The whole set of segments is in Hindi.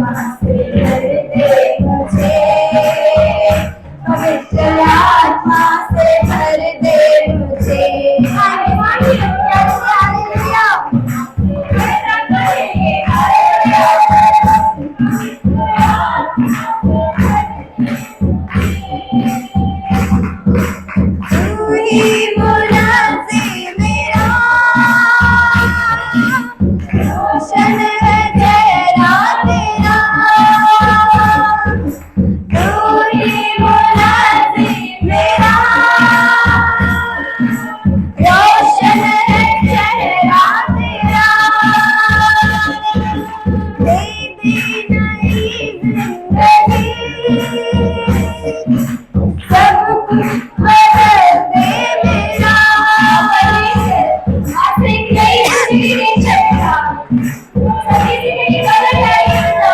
से भर दे मुझे, पवित्र आत्मा से भर दे मुझे। तू ही मुरादे मेरा, रोशन है चेहरा तेरा। तू ही मुरादे मेरा, रोशन है चेहरा तेरा। दे दी नई जिंदगी, सब कुछ बदल दे मेरा। आपने नई जिंदगी चलता, सभी जिंदगी बदल जाएगी तो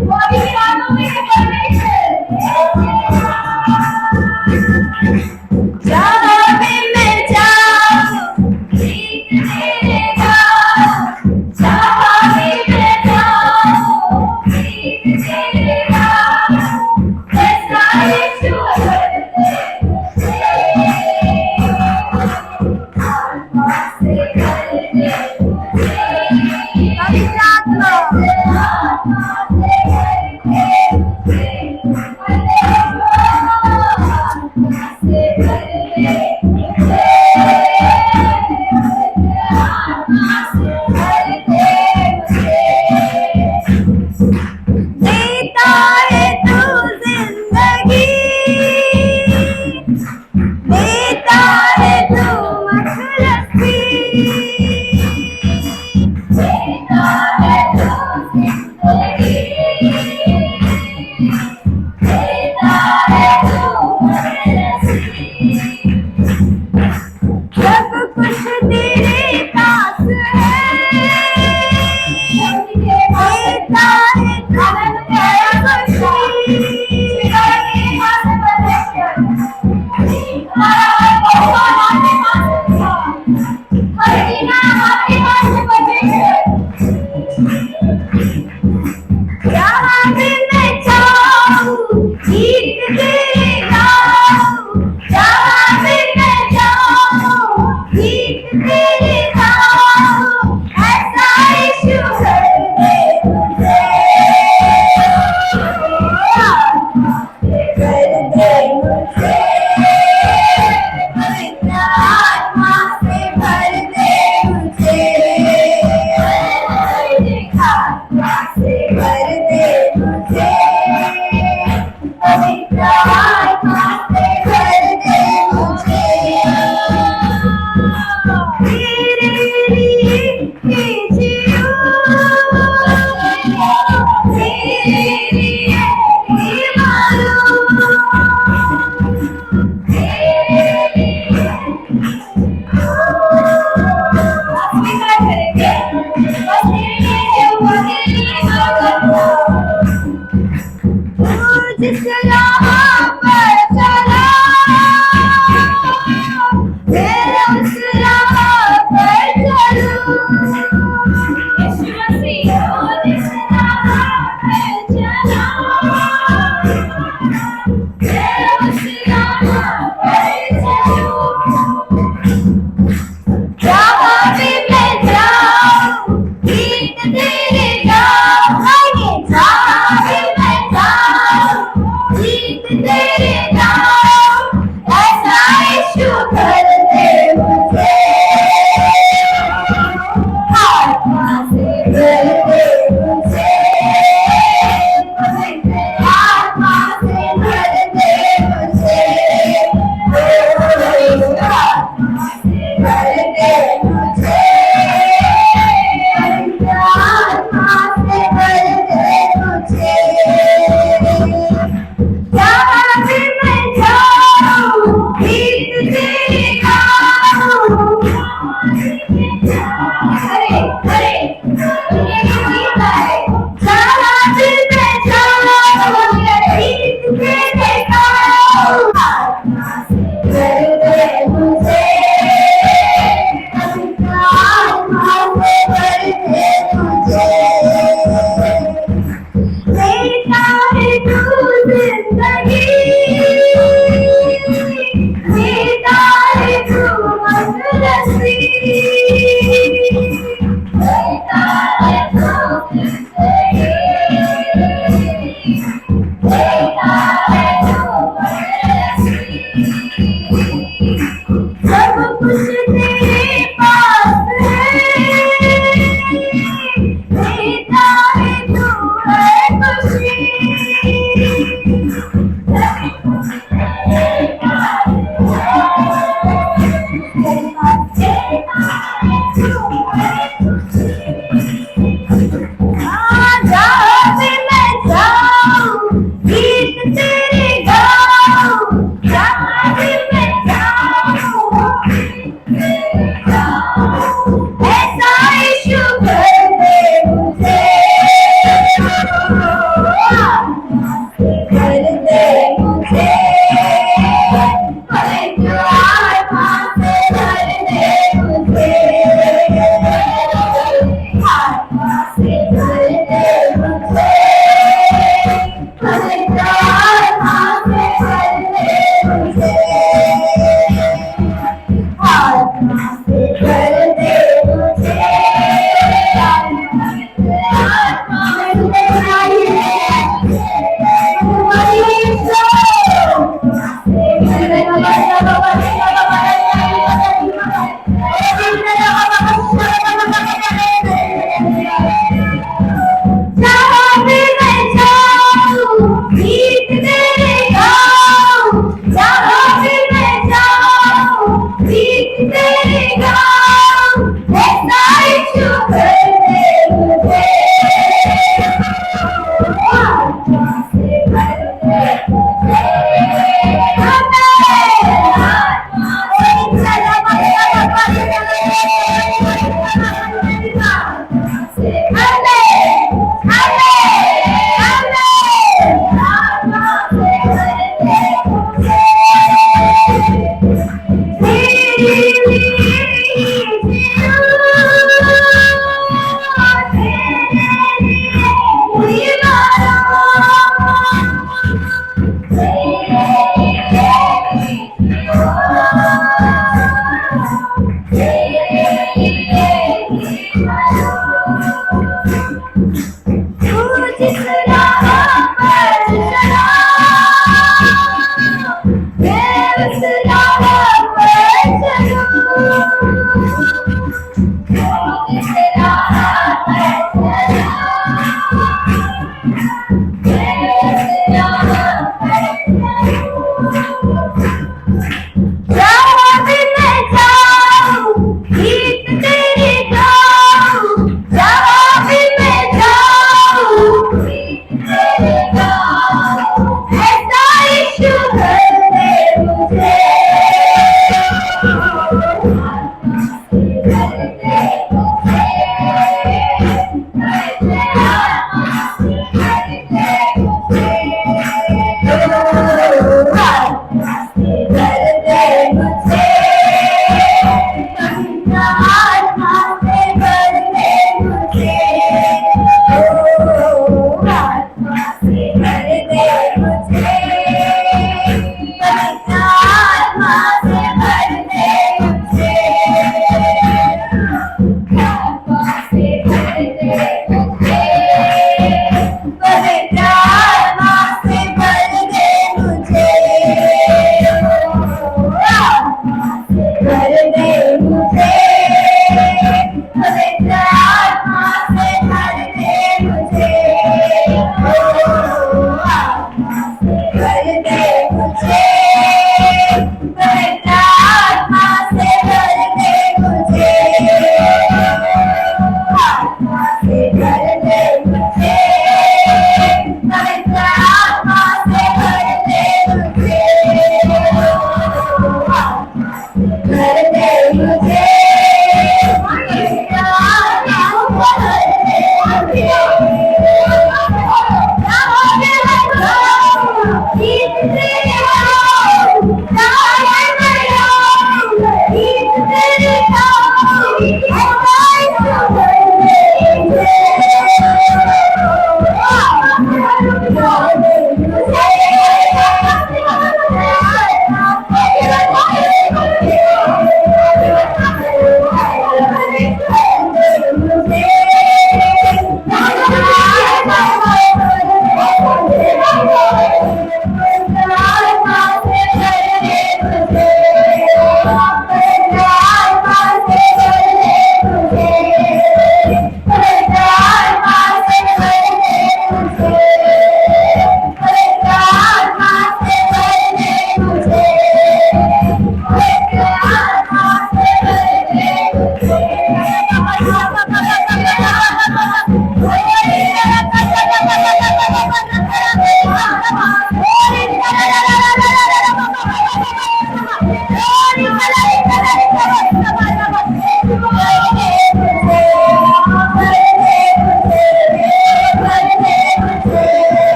वो अभी की बातों में परमेश्वर। जहाँ भी मैं जाऊँ ठीक तेरे गाऊँ, जहाँ भी मैं जाऊँ ठीक तेरे गाऊँ। ऐसा यीशु भर दे मुझे, आत्मा से भर दे मुझे, पवित्र आत्मा से भर दे मुझे, आत्मा से भर दे मुझे, आत्मा से भर दे मुझे। देता है तू जिंदगी, देता है तू मखलसी, देता है तू जिंदगी, देता है तू मखलसी। सब कुछ तेरे पास है, देता है तू जहाँ भी मैं जाऊँ गीत तेरे गाऊँ, जहाँ भी मैं जाऊँ गीत तेरे गाऊँ। ऐसा यीशु भर दे मुझे, आत्मा से भर दे मुझे, पवित्र आत्मा से भर दे मुझे, आत्मा से भर दे मुझे, पवित्र आत्मा से भर दे मुझे। तेरे लिए ही जीऊँ, तेरे लिए ही मरूँ, तेरे लिए स्वीकार करेंगे, बस तेरे लिए जीऊँगा, तेरे लिए मरूँगा। तू जिस राह पर चला, मैं उस राह पर चलूँ। यीशु मसीह तू जिस राह पर चला, मैं उस राह पर चलूँ। जहाँ भी मैं जाऊँ गीत तेरे गाऊँ,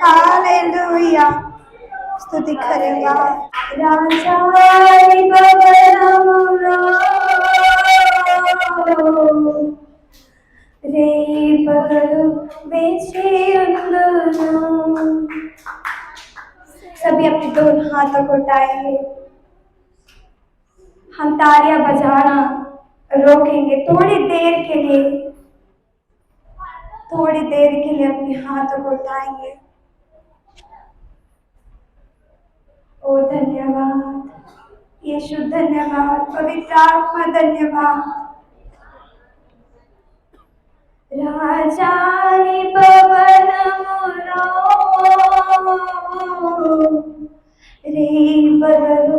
हालेलुया स्तुति करेगा राजा रे बगलु सभी अपने दोनों हाथों को उठाएंगे। हम तालियां बजाना रोकेंगे थोड़ी देर के लिए, थोड़ी देर के लिए अपने हाथों को उठाएंगे। ओ धन्यवाद यीशु, धन्यवाद पवित्र आत्मा, धन्यवाद। राजानी पवन रे बगलु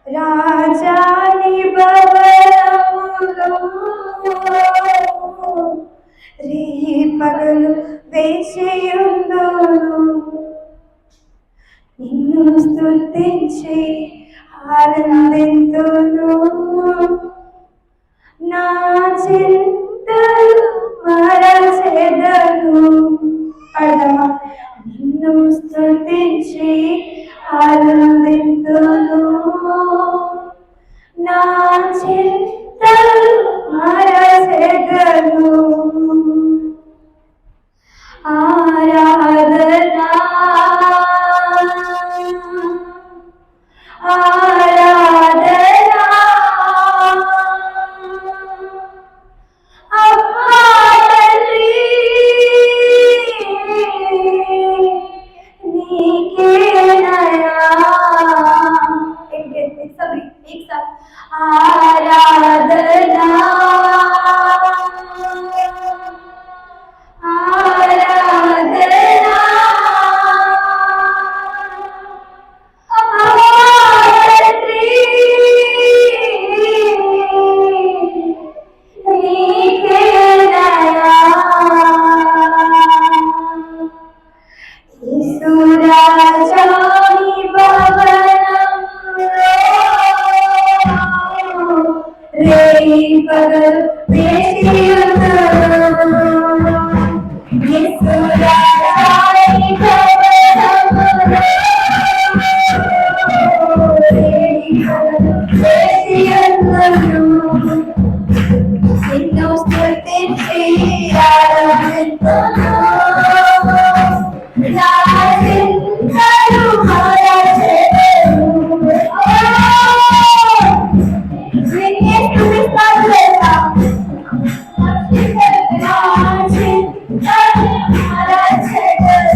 राजानी रे पगलु నిన్ను స్తుతించి ఆనందింతును, నా చింతలు మరచెదను. అర్థమా? నిన్ను స్తుతించి ఆనందింతును, నా చింతలు మరచెదను. ఆరాధనా ఆరాధనా అబ్బా తండ్రి నీకేనయా, सुराजानि भवनम् रे पगल वेशियुनु सुराजानि भवनम् रे पगल वेशियुनु నిన్ను స్తుతించి ఆరాధింతును నా చింతలు మరచెదను నిన్నే స్తుతిస్తాను లేదా నా చింతలు మరచెదను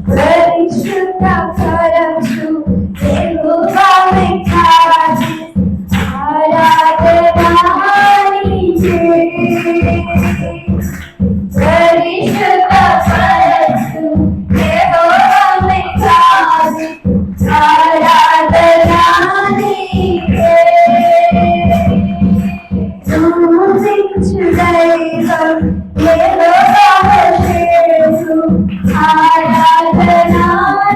పరిశుద్ధ పరచు యెహోవా మిక్కాలి ఆరాధనా నీకే పరిశుద్ధ పరచు యెహోవా మిక్కాలి ఆరాధనా నీకే స్తుతించు దైవం యెహోవా యేసు ఆరాధనా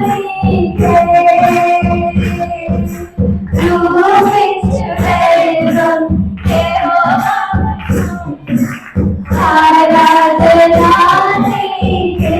నీకే స్తుతించు దైవం యెహోవా ఆరాధనా నీకే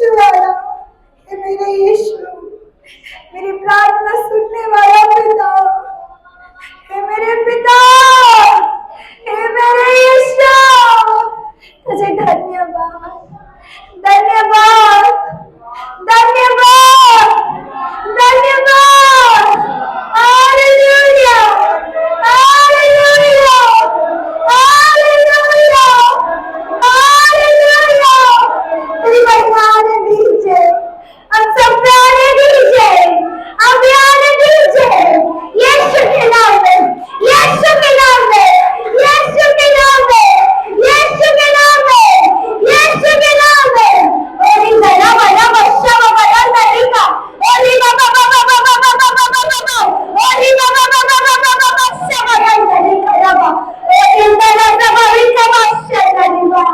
यीशु आया, हे मेरे यीशु, मेरी प्रार्थना सुनने वाला पिता, हे मेरे पिता, हे मेरे यीशु, तुझे धन्यवाद, धन्यवाद, धन्यवाद, धन्यवाद। Hallelujah, hallelujah, hallelujah, hallelujah. तेरी महिमा आने दीजिए, हम सब पे आने दीजिए, अभी आने दीजिए, यीशु के नाम में, यीशु के नाम में, यीशु के नाम में, यीशु के नाम में, यीशु के नाम में। ओली जरा बड़ा बच्चा बड़ा तरीका, ओली बाबा बाबा बाबा बाबा बाबा बाबा, ओली बाबा बाबा बाबा बाबा बच्चा बड़ा तरीका बाबा, ओली जरा जबरी का बच्चा तरीका।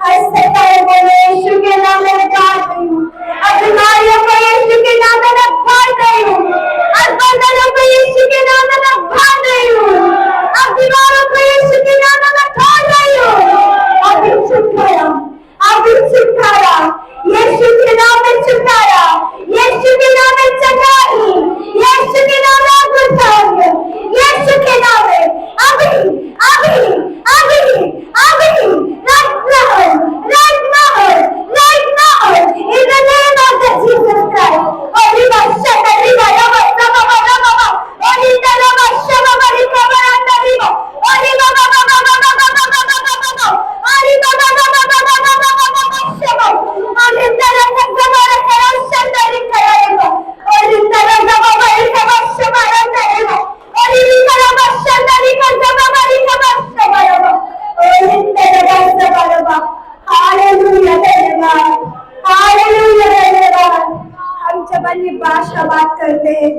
हंसते हुए बोले यीशु के नाम में बात रही हूँ, अब बीमारियों को यीशु के नाम में मैं बांध रही हूँ, अब बंधनों को यीशु के नाम में मैं बांध रही हूँ, अब दीवारों को यीशु के नाम में मैं तोड़ रही हूँ। अभी छुटकारा, अभी छुटकारा, यीशु के नाम में छुटकारा, यीशु के नाम में चंगाई, यीशु के नाम में अद्भुत, यीशु के नाम में अभी अभी अभी अभी right now, right now, in the name of the Jesus Christ. Holy Basha, Riba, Rama, Rama, Rama, Rama, Holy Rama, Shama, Rika, Baranda, Riba, Holy Baba, Baba, Baba, Baba, Baba, Baba, Baba, Holy Baba, Baba, Baba, Baba, Baba, Baba, Shama, Holy Rama, Rama, Rama, Shanda, Rika, Riba, Holy Rama, Baba, Rika, Shama, Randa, Riba, Holy Rama, Shanda, Rika, Rama, Rika, Shama, Rama, Holy Rama, Rama, hallelujah, धन्यवाद, हालेलुया, धन्यवाद। हम जब अन्य भाषा बात करते हैं,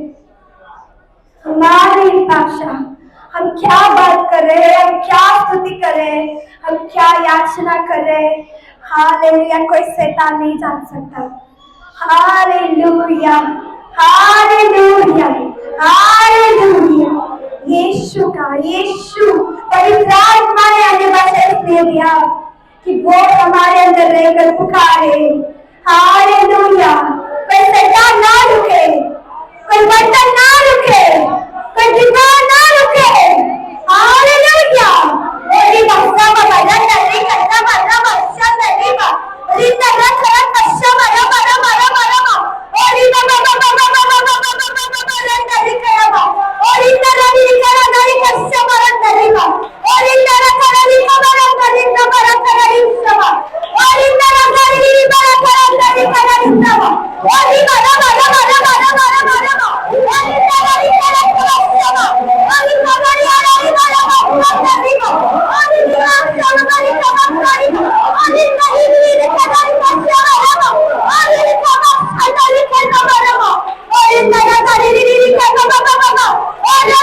हमारी भाषा, हम क्या बात कर रहे हैं, हम क्या स्तुति कर रहे हैं, हम क्या याचना कर रहे हैं, हालेलुया, कोई शैतान नहीं जान सकता। Hallelujah, hallelujah, hallelujah. यीशु का, यीशु पवित्र आत्मा ने हमें भाषा इसलिए दिया कि वो हमारे अंदर रहकर पुकारे। हालेलुया, कोई शैतान ना रुके, कोई बर्तन ना रुके, कोई दीवार ना रुके। हालेलुया, ओली भाषा बाबा नरी करना बाबा भाषा नरी बा, रीता रख रख भाषा बाबा बाबा बाबा बाबा, ओली बाबा बाबा बाबा बाबा बाबा बाबा नरी करना, ओली नरी करा नरी भाषा बाबा नरी बा, ओली नरा करा नरी बाबा नरी बाबा नरी सभा, ओली नरा नरी बाबा नरी करा नरी सभा, ओली बाबा बाबा बाबा बाबा बाबा, ओली नरी करा सभा, ओली बाबा नरी बाबा नरी बा, ओली नरा नरी बाबा नरी बा, ओली नरी करा सभा बाबा, ओली बाबा नरी करा बाबा, ओली नरा नरी करा बाबा बाबा, ओली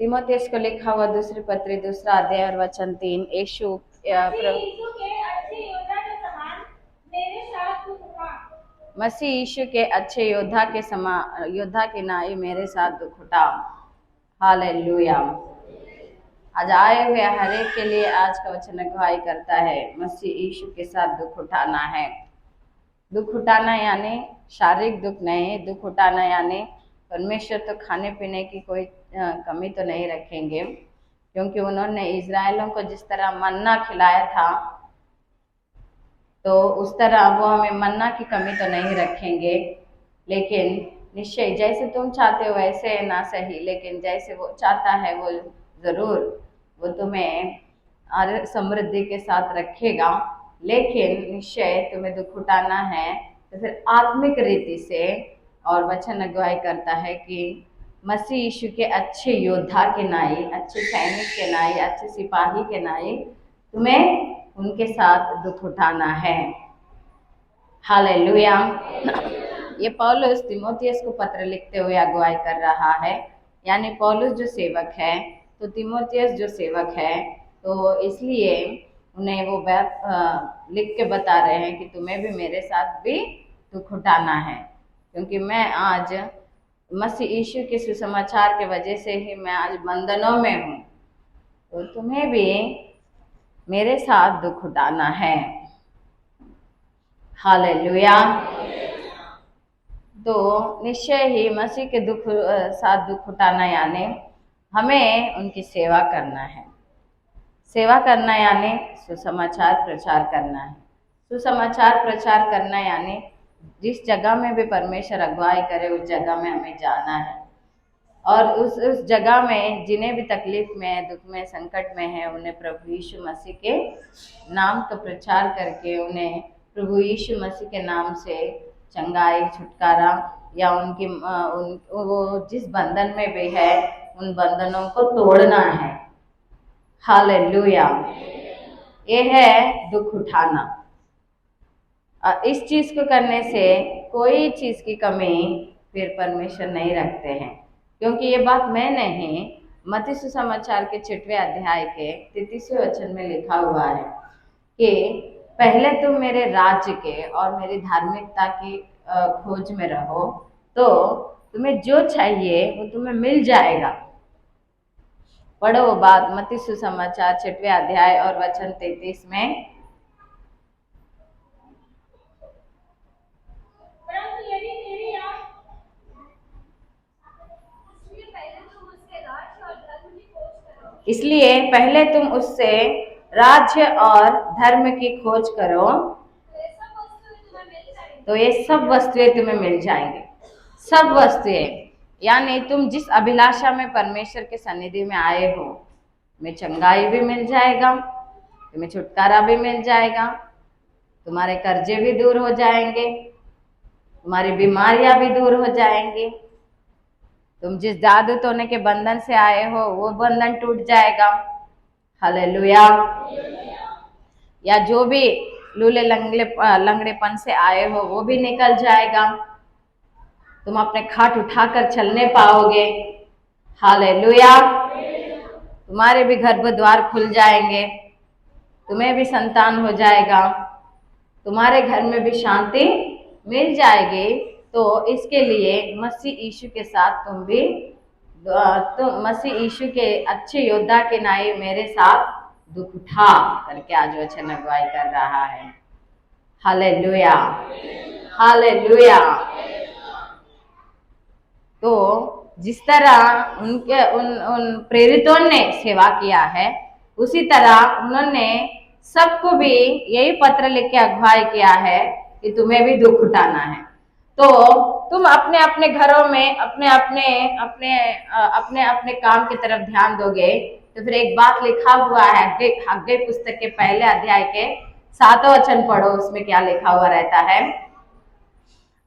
तीमुथियुस को लिखा हुआ दूसरी पत्री 2 अध्याय और वचन 3। यीशु मसीह यीशु के अच्छे योद्धा के समान, योद्धा के नाई मेरे साथ दुख उठा। हालेलुया। आज आए हुए हर एक के लिए आज का वचन अगुवाई करता है। मसीह यीशु के साथ दुख उठाना है। दुख उठाना यानी शारीरिक दुख नहीं, दुख उठाना यानी परमेश्वर तो खाने पीने की कोई कमी तो नहीं रखेंगे, क्योंकि उन्होंने इजराइलों को जिस तरह मन्ना खिलाया था तो उस तरह वो हमें मन्ना की कमी तो नहीं रखेंगे। लेकिन निश्चय जैसे तुम चाहते हो वैसे ना सही, लेकिन जैसे वो चाहता है वो ज़रूर वो तुम्हें समृद्धि के साथ रखेगा। लेकिन निश्चय तुम्हें दुख उठाना है तो फिर आत्मिक रीति से। और वचन अगुवाई करता है कि मसीह यीशु के अच्छे योद्धा के नाई, अच्छे सैनिक के नाई, अच्छे सिपाही के नाई तुम्हें उनके साथ दुख उठाना है। हालेलुया। ये पौलुस तीमुथियुस को पत्र लिखते हुए अगुवाई कर रहा है। यानी पौलुस जो सेवक है तो तीमुथियुस जो सेवक है, तो इसलिए उन्हें वो बात लिख के बता रहे हैं कि तुम्हें भी मेरे साथ भी दुख उठाना है, क्योंकि मैं आज मसीह यीशु के सुसमाचार के वजह से ही मैं आज बंधनों में हूँ, तो तुम्हें भी मेरे साथ दुख उठाना है। हालेलुया। तो निश्चय ही मसीह के साथ दुख उठाना यानी हमें उनकी सेवा करना है। सेवा करना यानी सुसमाचार प्रचार करना है। सुसमाचार प्रचार करना यानी जिस जगह में भी परमेश्वर अगुवाई करे उस जगह में हमें जाना है, और उस जगह में जिन्हें भी तकलीफ में, दुख में, संकट में है, उन्हें प्रभु यीशु मसीह के नाम का प्रचार करके उन्हें प्रभु यीशु मसीह के नाम से चंगाई, छुटकारा या वो जिस बंधन में भी है उन बंधनों को तोड़ना है। हालेलुया। ये है दुख उठाना। इस चीज को करने से कोई चीज की कमी फिर परमेश्वर नहीं रखते हैं, क्योंकि ये बात मैं नहीं, मत्ती सुसमाचार के 6वें अध्याय के 33वें वचन में लिखा हुआ है कि पहले तुम मेरे राज्य के और मेरी धार्मिकता की खोज में रहो, तो तुम्हें जो चाहिए वो तुम्हें मिल जाएगा। पढ़ो वो बात, मत्ती सुसमाचार 6वें अध्याय और वचन 33 में। इसलिए पहले तुम उससे राज्य और धर्म की खोज करो, तो ये सब वस्तुएं तुम्हें मिल जाएंगे। सब वस्तुएं यानी तुम जिस अभिलाषा में परमेश्वर के सन्निधि में आए हो, तुम्हें चंगाई भी मिल जाएगा, तुम्हें छुटकारा भी मिल जाएगा, तुम्हारे कर्जे भी दूर हो जाएंगे, तुम्हारी बीमारियां भी दूर हो जाएंगी, तुम जिस जादू टोने के बंधन से आए हो वो बंधन टूट जाएगा। हालेलुया। या जो भी लूले लंगड़ेपन से आए हो वो भी निकल जाएगा, तुम अपने खाट उठाकर चलने पाओगे। हालेलुया। तुम्हारे भी गर्भ द्वार खुल जाएंगे, तुम्हें भी संतान हो जाएगा, तुम्हारे घर में भी शांति मिल जाएगी। तो इसके लिए मसीह यीशु के साथ तुम मसीह यीशु के अच्छे योद्धा के नाई मेरे साथ दुख उठा करके आज वचन अगुवाई कर रहा है। हालेलुया। हालेलुया। तो जिस तरह उन प्रेरितों ने सेवा किया है, उसी तरह उन्होंने सबको भी यही पत्र लिख के अगुवाई किया है कि तुम्हें भी दुख उठाना है। तो तुम अपने अपने घरों में अपने अपने काम की तरफ ध्यान दोगे, तो फिर एक बात लिखा हुआ है हग्गई पुस्तक के पहले अध्याय के 7वां वचन पढ़ो, उसमें क्या लिखा हुआ रहता है।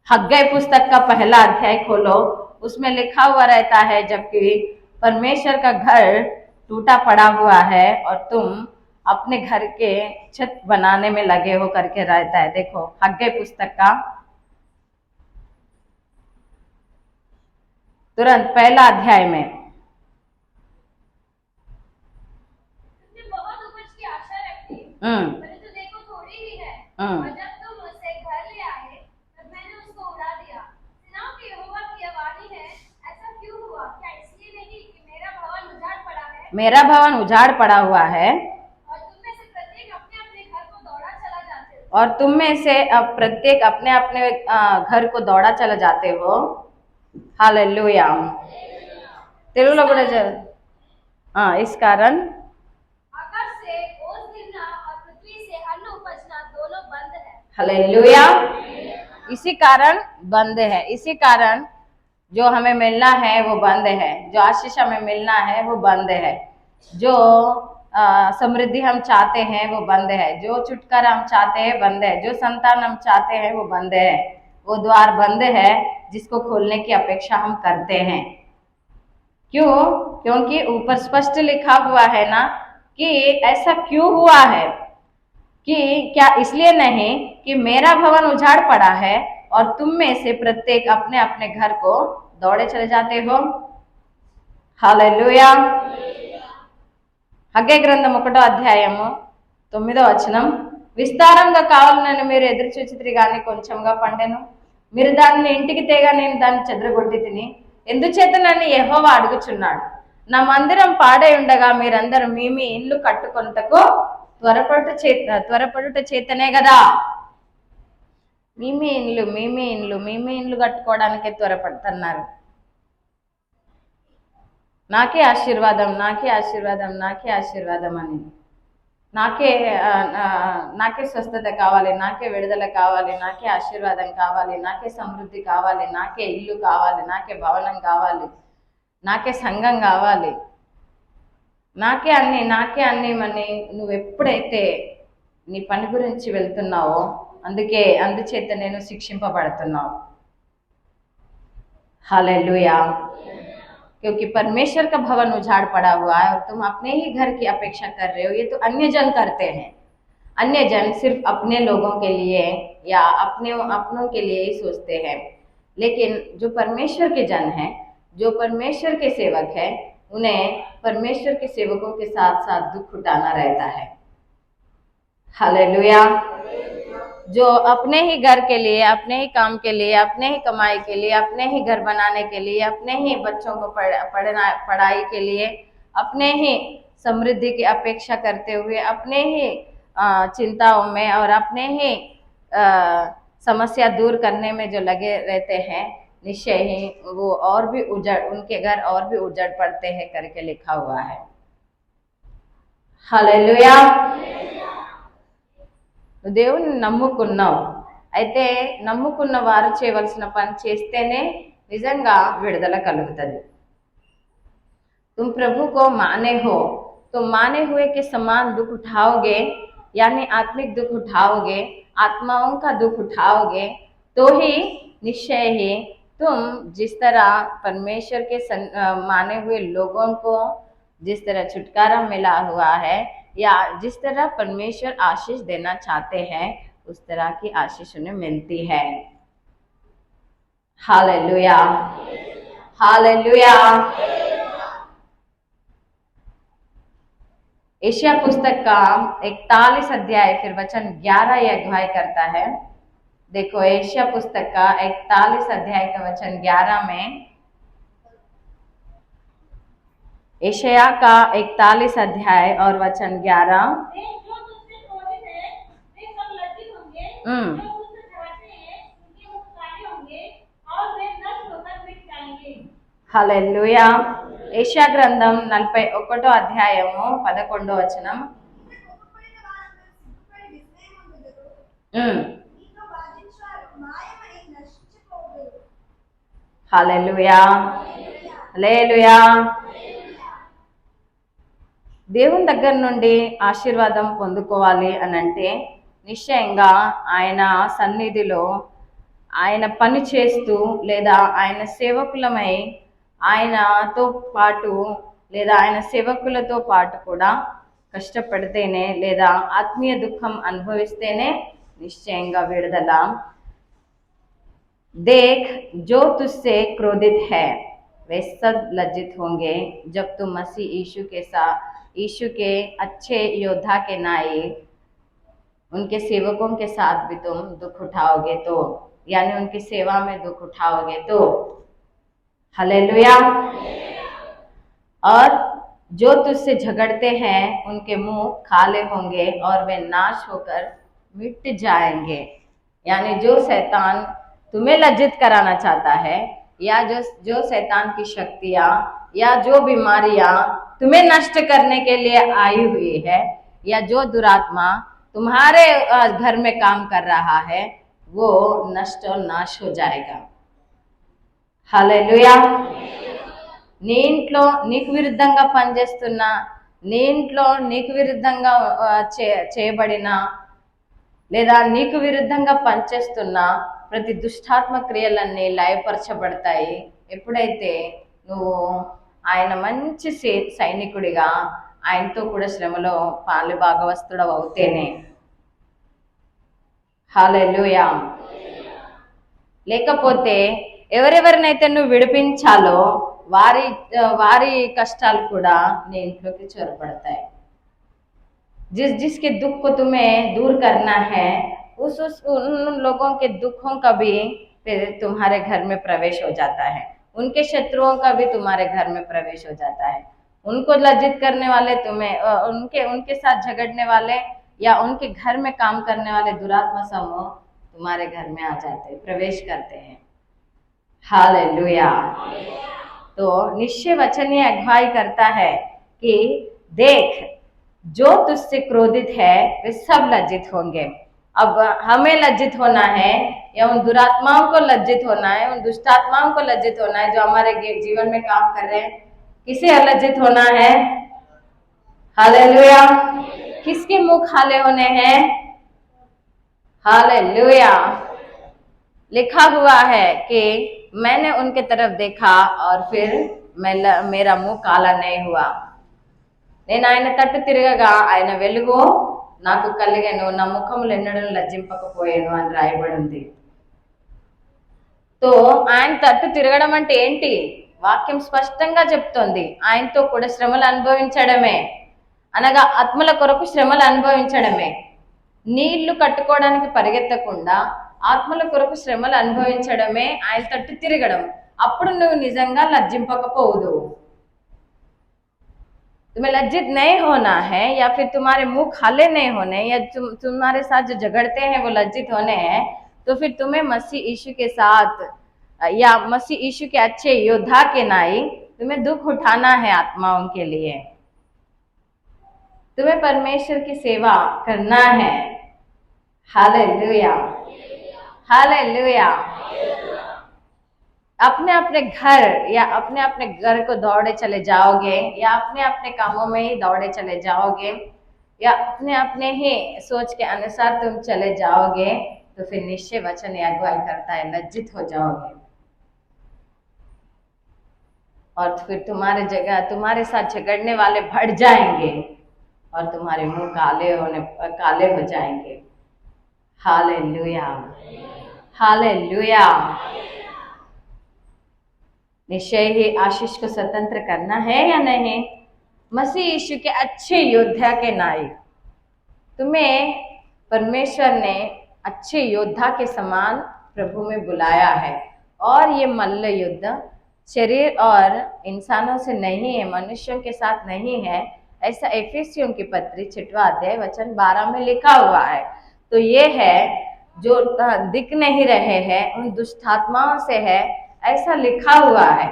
हग्गई पुस्तक का पहला अध्याय खोलो, उसमें लिखा हुआ रहता है, जबकि परमेश्वर का घर टूटा पड़ा हुआ है और तुम अपने घर के छत बनाने में लगे हो करके रहता है। देखो हग्गई पुस्तक का तुरंत पहला अध्याय में। बहुत उपज की आशा रखी, परंतु देखो थोड़ी ही है, और जब तुम उसे घर ले आए तब मैंने उसको उड़ा दिया। सेनाओं के यहोवा की यह वाणी है, ऐसा क्यों हुआ? क्या इसलिए नहीं कि मेरा भवन उजाड़ पड़ा है? मेरा भवन उजाड़ पड़ा हुआ है और तुम में से प्रत्येक अपने अपने घर को दौड़ा चला जाते हो। और तुम में से अब प्रत्येक अपने अपने घर को दौड़ा चला जाते हो। हालेलुया। తెలుగులో కూడా इस कारण आकाश से ओस गिरना और पृथ्वी से अन्न उपजना दोनों बंद है। हालेलुया। इसी कारण बंद है, इसी कारण जो हमें मिलना है वो बंद है, जो आशीष हमें मिलना है वो बंद है, जो समृद्धि हम चाहते हैं वो बंद है, जो छुटकारा हम चाहते हैं बंद है, जो संतान हम चाहते हैं वो बंद है। वो द्वार बंद है जिसको खोलने की अपेक्षा हम करते हैं। क्यों? क्योंकि ऊपर स्पष्ट लिखा हुआ है ना कि ऐसा क्यों हुआ है, कि क्या इसलिए नहीं कि मेरा भवन उजाड़ पड़ा है, और तुम में से प्रत्येक अपने अपने घर को दौड़े चले जाते हो। హల్లెలూయా। హగ్గై గ్రంథం 1వ అధ్యాయము 9వ వచనం, విస్తారంగా కావాలని మీరు ఎదురు చూచితిరి గాని కొంచెంగా పండెను, మీరు దానిని ఇంటికి తేగా నేను దాన్ని చెదరగొట్టి తిని, ఎందుచేత నన్ను యెహోవా అడుగుచున్నాడు, నా మందిరం పాడై ఉండగా మీరందరూ మీ మీ ఇల్లు కట్టుకొనుటకు త్వరపడుట చేతనే కదా. మీ ఇండ్లు కట్టుకోవడానికే త్వరపడుతున్నారు. నాకే ఆశీర్వాదం అని, నాకే స్వస్థత కావాలి, నాకే విడుదల కావాలి, నాకే ఆశీర్వాదం కావాలి, నాకే సమృద్ధి కావాలి, నాకే ఇల్లు కావాలి, నాకే భవనం కావాలి, నాకే సంఘం కావాలి, నాకే అన్ని మని నువ్వు ఎప్పుడైతే నీ పని గురించి వెళ్తున్నావో అందుచేత నేను శిక్షింపబడుతున్నావు। हालेलुया। क्योंकि परमेश्वर का भवन उजाड़ पड़ा हुआ है और तुम अपने ही घर की अपेक्षा कर रहे हो। ये तो अन्य जन करते हैं। अन्य जन सिर्फ अपने लोगों के लिए या अपनों के लिए ही सोचते हैं, लेकिन जो परमेश्वर के जन हैं, जो परमेश्वर के सेवक हैं, उन्हें परमेश्वर के सेवकों के साथ साथ दुख उठाना रहता है। हालेलुया। जो अपने ही घर के लिए, अपने ही काम के लिए, अपने ही कमाई के लिए, अपने ही घर बनाने के लिए, अपने ही बच्चों को पढ़ाई के लिए, अपने ही समृद्धि की अपेक्षा करते हुए, अपने ही चिंताओं में और अपने ही समस्या दूर करने में जो लगे रहते हैं, निश्चय ही वो उनके घर और भी उजड़ पड़ते हैं करके लिखा हुआ है। हालेलुया। దేవుని నమ్ముకున్నావు, అయితే నమ్ముకున్న వారు చేయవలసిన పని చేస్తేనే నిజంగా విడుదల కలుగుతుంది। तुम प्रभु को माने हो तो माने हुए के समान दुख उठाओगे, यानी आत्मिक दुख उठाओगे, आत्माओं का दुख उठाओगे, तो ही निश्चय ही तुम जिस तरह परमेश्वर के माने हुए लोगों को जिस तरह छुटकारा मिला हुआ है या जिस तरह परमेश्वर आशीष देना चाहते हैं, उस तरह की आशीष उन्हें मिलती है। Hallelujah, hallelujah. एशिया पुस्तक का 41 अध्याय फिर वचन 11 यह अगुवाई करता है। देखो एशिया पुस्तक का 41 अध्याय का वचन 11 में, एशिया का 41 अध्याय और वचन 11, जो तुझसे क्रोधित है वे सब लज्जित होंगे, जो तुझसे डरते हैं उनके मुख काले होंगे और वे नष्ट होकर मिट जाएंगे। హల్లెలూయా। ఏషియా గ్రంథం 41వ అధ్యాయము 11వ వచనం, హల్లెలూయా, హల్లెలూయా। దేవుని దగ్గర నుండి ఆశీర్వాదం పొందుకోవాలి అని అంటే నిశ్చయంగా ఆయన సన్నిధిలో ఆయన పని చేస్తూ లేదా ఆయన సేవకులమై ఆయనతో పాటు లేదా ఆయన సేవకులతో పాటు కూడా కష్టపడితేనే లేదా ఆత్మీయ దుఃఖం అనుభవిస్తేనే నిశ్చయంగా విడుదల। देख जो तुझसे क्रोधित है वे सब लज्जित होंगे जब तुम मसीह यीशु के अच्छे योद्धा के नाई उनके सेवकों के साथ भी तुम दुख उठाओगे तो, यानी उनकी सेवा में दुख उठाओगे तो। हालेलुया। और जो तुझसे झगड़ते हैं उनके मुंह काले होंगे और वे नाश होकर मिट जाएंगे, यानी जो शैतान तुम्हें लज्जित कराना चाहता है या जो शैतान की शक्तियां या जो बीमारियां तुम्हें नष्ट करने के लिए आई हुई है या जो दुरात्मा तुम्हारे घर में काम कर रहा है वो नष्ट और नाश हो जाएगा। हालेलुया। నీ ఇంట్లో నీకు విరుద్ధంగా పనిచేస్తున్న, నీ ఇంట్లో నీకు విరుద్ధంగా చేయబడిన లేదా నీకు విరుద్ధంగా పనిచేస్తున్న ప్రతి దుష్టాత్మ క్రియలన్నీ లయపరచబడతాయి ఎప్పుడైతే నువ్వు ఆయన మంచి సైనికుడిగా ఆయనతో కూడా శ్రమలో పాలు భాగవస్తుడవు అవుతేనే। हालेलुया। లేకపోతే ఎవరెవరినైతే నువ్వు విడిపించాలో వారి వారి కష్టాలు కూడా నీ ఇంట్లోకి చొరబడతాయి. जिसके दुख को तुम्हें दूर करना है उन लोगों के दुखों का भी फिर तुम्हारे घर में प्रवेश हो जाता है, उनके शत्रुओं का भी तुम्हारे घर में प्रवेश हो जाता है। उनको लज्जित करने वाले तुम्हें उनके साथ झगड़ने वाले या उनके घर में काम करने वाले दुरात्मा समूह तुम्हारे घर में आ जाते हैं, प्रवेश करते हैं। हालेलुया। तो निश्चय वचन ये अगुवाई करता है कि देख जो तुझसे क्रोधित है वे सब लज्जित होंगे। अब हमें लज्जित होना है या उन दुरात्माओं को लज्जित होना है, उन दुष्टात्माओं को लज्जित होना है जो हमारे जीवन में काम कर रहे हैं। किसे लज्जित होना है? हालेलुया। किसके मुंह खाले होने हैं? हालेलुया। लिखा हुआ है कि मैंने उनके तरफ देखा और फिर मेरा मुंह काला नहीं हुआ। నేను ఆయన తట్టు తిరగగా ఆయన వెలుగు నాకు కలిగెను, నా ముఖములు ఎన్నడూ లజ్జింపకపోయాను అని రాయబడి ఉంది. తో ఆయన తట్టు తిరగడం అంటే ఏంటి? వాక్యం స్పష్టంగా చెప్తోంది, ఆయనతో కూడా శ్రమలు అనుభవించడమే, అనగా ఆత్మల కొరకు శ్రమలు అనుభవించడమే. నీళ్లు కట్టుకోవడానికి పరిగెత్తకుండా ఆత్మల కొరకు శ్రమలు అనుభవించడమే ఆయన తట్టు తిరగడం. అప్పుడు నువ్వు నిజంగా లజ్జింపకపోదు. तुम्हें लज्जित नहीं होना है या फिर तुम्हारे मुंह खाले नहीं होने या तुम्हारे साथ जो झगड़ते हैं वो लज्जित होने हैं, तो फिर तुम्हें मसीह यीशु के साथ या मसीह यीशु के अच्छे योद्धा के नाई तुम्हें दुख उठाना है आत्माओं के लिए। तुम्हें परमेश्वर की सेवा करना है। Hallelujah, hallelujah. अपने अपने घर या अपने अपने घर को दौड़े चले जाओगे या अपने अपने कामों में ही दौड़े चले जाओगे या अपने अपने ही सोच के अनुसार तुम चले जाओगे, तो फिर निश्चय वचन अगुवाई करता है लज्जित हो जाओगे और फिर तुम्हारे साथ झगड़ने वाले बढ़ जाएंगे और तुम्हारे मुंह काले हो जाएंगे। Hallelujah, hallelujah. निश्चय ही आशीष को स्वतंत्र करना है या नहीं? मसीह यीशु के अच्छे योद्धा के नाई तुम्हें परमेश्वर ने अच्छे योद्धा के समान प्रभु में बुलाया है। और ये मल्ल युद्ध शरीर और इंसानों से नहीं है, मनुष्यों के साथ नहीं है, ऐसा एफेसियों की पत्री 6वां अध्याय वचन 12 में लिखा हुआ है। तो ये है जो दिख नहीं रहे हैं उन दुष्टात्माओं से है, ऐसा लिखा हुआ है।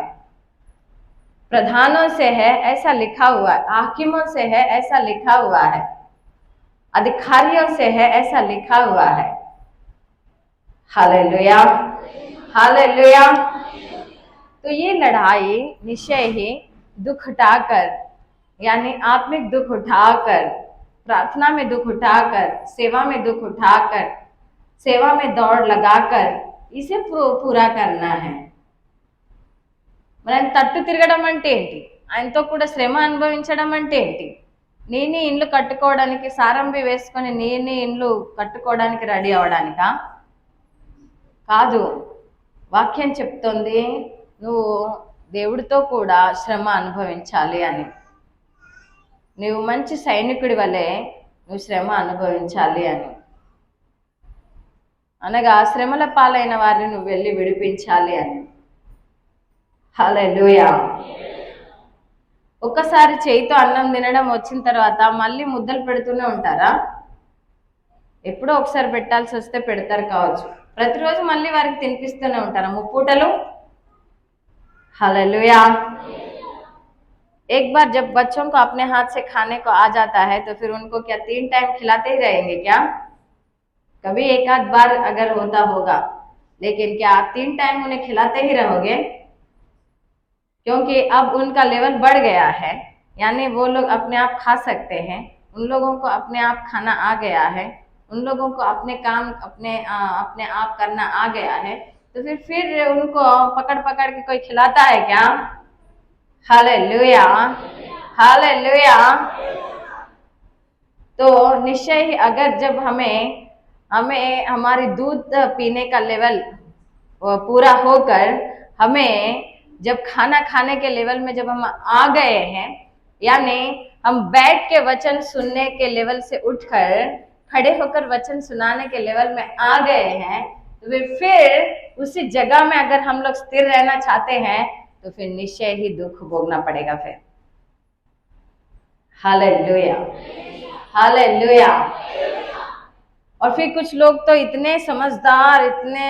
प्रधानों से है, ऐसा लिखा हुआ है। हाकिमों से है, ऐसा लिखा हुआ है। अधिकारियों से है, ऐसा लिखा हुआ है। Hallelujah, hallelujah. तो ये लड़ाई निश्चय ही दुख उठाकर, यानी आत्मिक दुख उठाकर, प्रार्थना में दुख उठाकर, सेवा में दुख उठाकर, सेवा में दौड़ लगाकर इसे पूरा करना है। మనం తట్టు తిరగడం అంటే ఏంటి? ఆయనతో కూడా శ్రమ అనుభవించడం అంటే ఏంటి? నీ ఇండ్లు కట్టుకోవడానికి సారంభి వేసుకొని నీ ఇండ్లు కట్టుకోవడానికి రెడీ అవడానికా? కాదు. వాక్యం చెప్తోంది నువ్వు దేవుడితో కూడా శ్రమ అనుభవించాలి అని. నువ్వు మంచి సైనికుడి వలె నువ్వు శ్రమ అనుభవించాలి అని, అనగా శ్రమల పాలైన వారిని నువ్వు వెళ్ళి విడిపించాలి అని. హల్లెలూయా. ఒక్కసారి చేయితో అన్నం తినడం వచ్చిన తర్వాత మళ్ళీ ముద్దలు పెడుతూనే ఉంటారా? ఎప్పుడో ఒకసారి పెట్టాల్సి వస్తే పెడతారు కావచ్చు, ప్రతిరోజు మళ్ళీ వారికి తినిపిస్తూనే ఉంటారా ముప్పూటలు? हालेलुया। एक बार जब बच्चों को अपने हाथ से खाने को आ जाता है तो फिर उनको क्या 3 टाइम खिलाते ही रहेंगे क्या? कभी एक आध बार अगर होता होगा, लेकिन क्या आप 3 टाइम उन्हें खिलाते ही रहोगे? क्योंकि अब उनका लेवल बढ़ गया है, यानी वो लोग अपने आप खा सकते हैं, उन लोगों को अपने आप खाना आ गया है, उन लोगों को अपने काम अपने आप करना आ गया है, तो फिर उनको पकड़ पकड़ के कोई खिलाता है क्या? Hallelujah, hallelujah. तो निश्चय ही अगर जब हमें हमारी दूध पीने का लेवल वो पूरा होकर हमें जब खाना खाने के लेवल में जब हम आ गए हैं, यानी हम बैठ के वचन सुनने के लेवल से उठकर खड़े होकर वचन सुनाने के लेवल में आ गए हैं, तो फिर उसी जगह में अगर हम लोग स्थिर रहना चाहते हैं तो फिर निश्चय ही दुख भोगना पड़ेगा फिर। Hallelujah, hallelujah. और फिर कुछ लोग तो इतने समझदार, इतने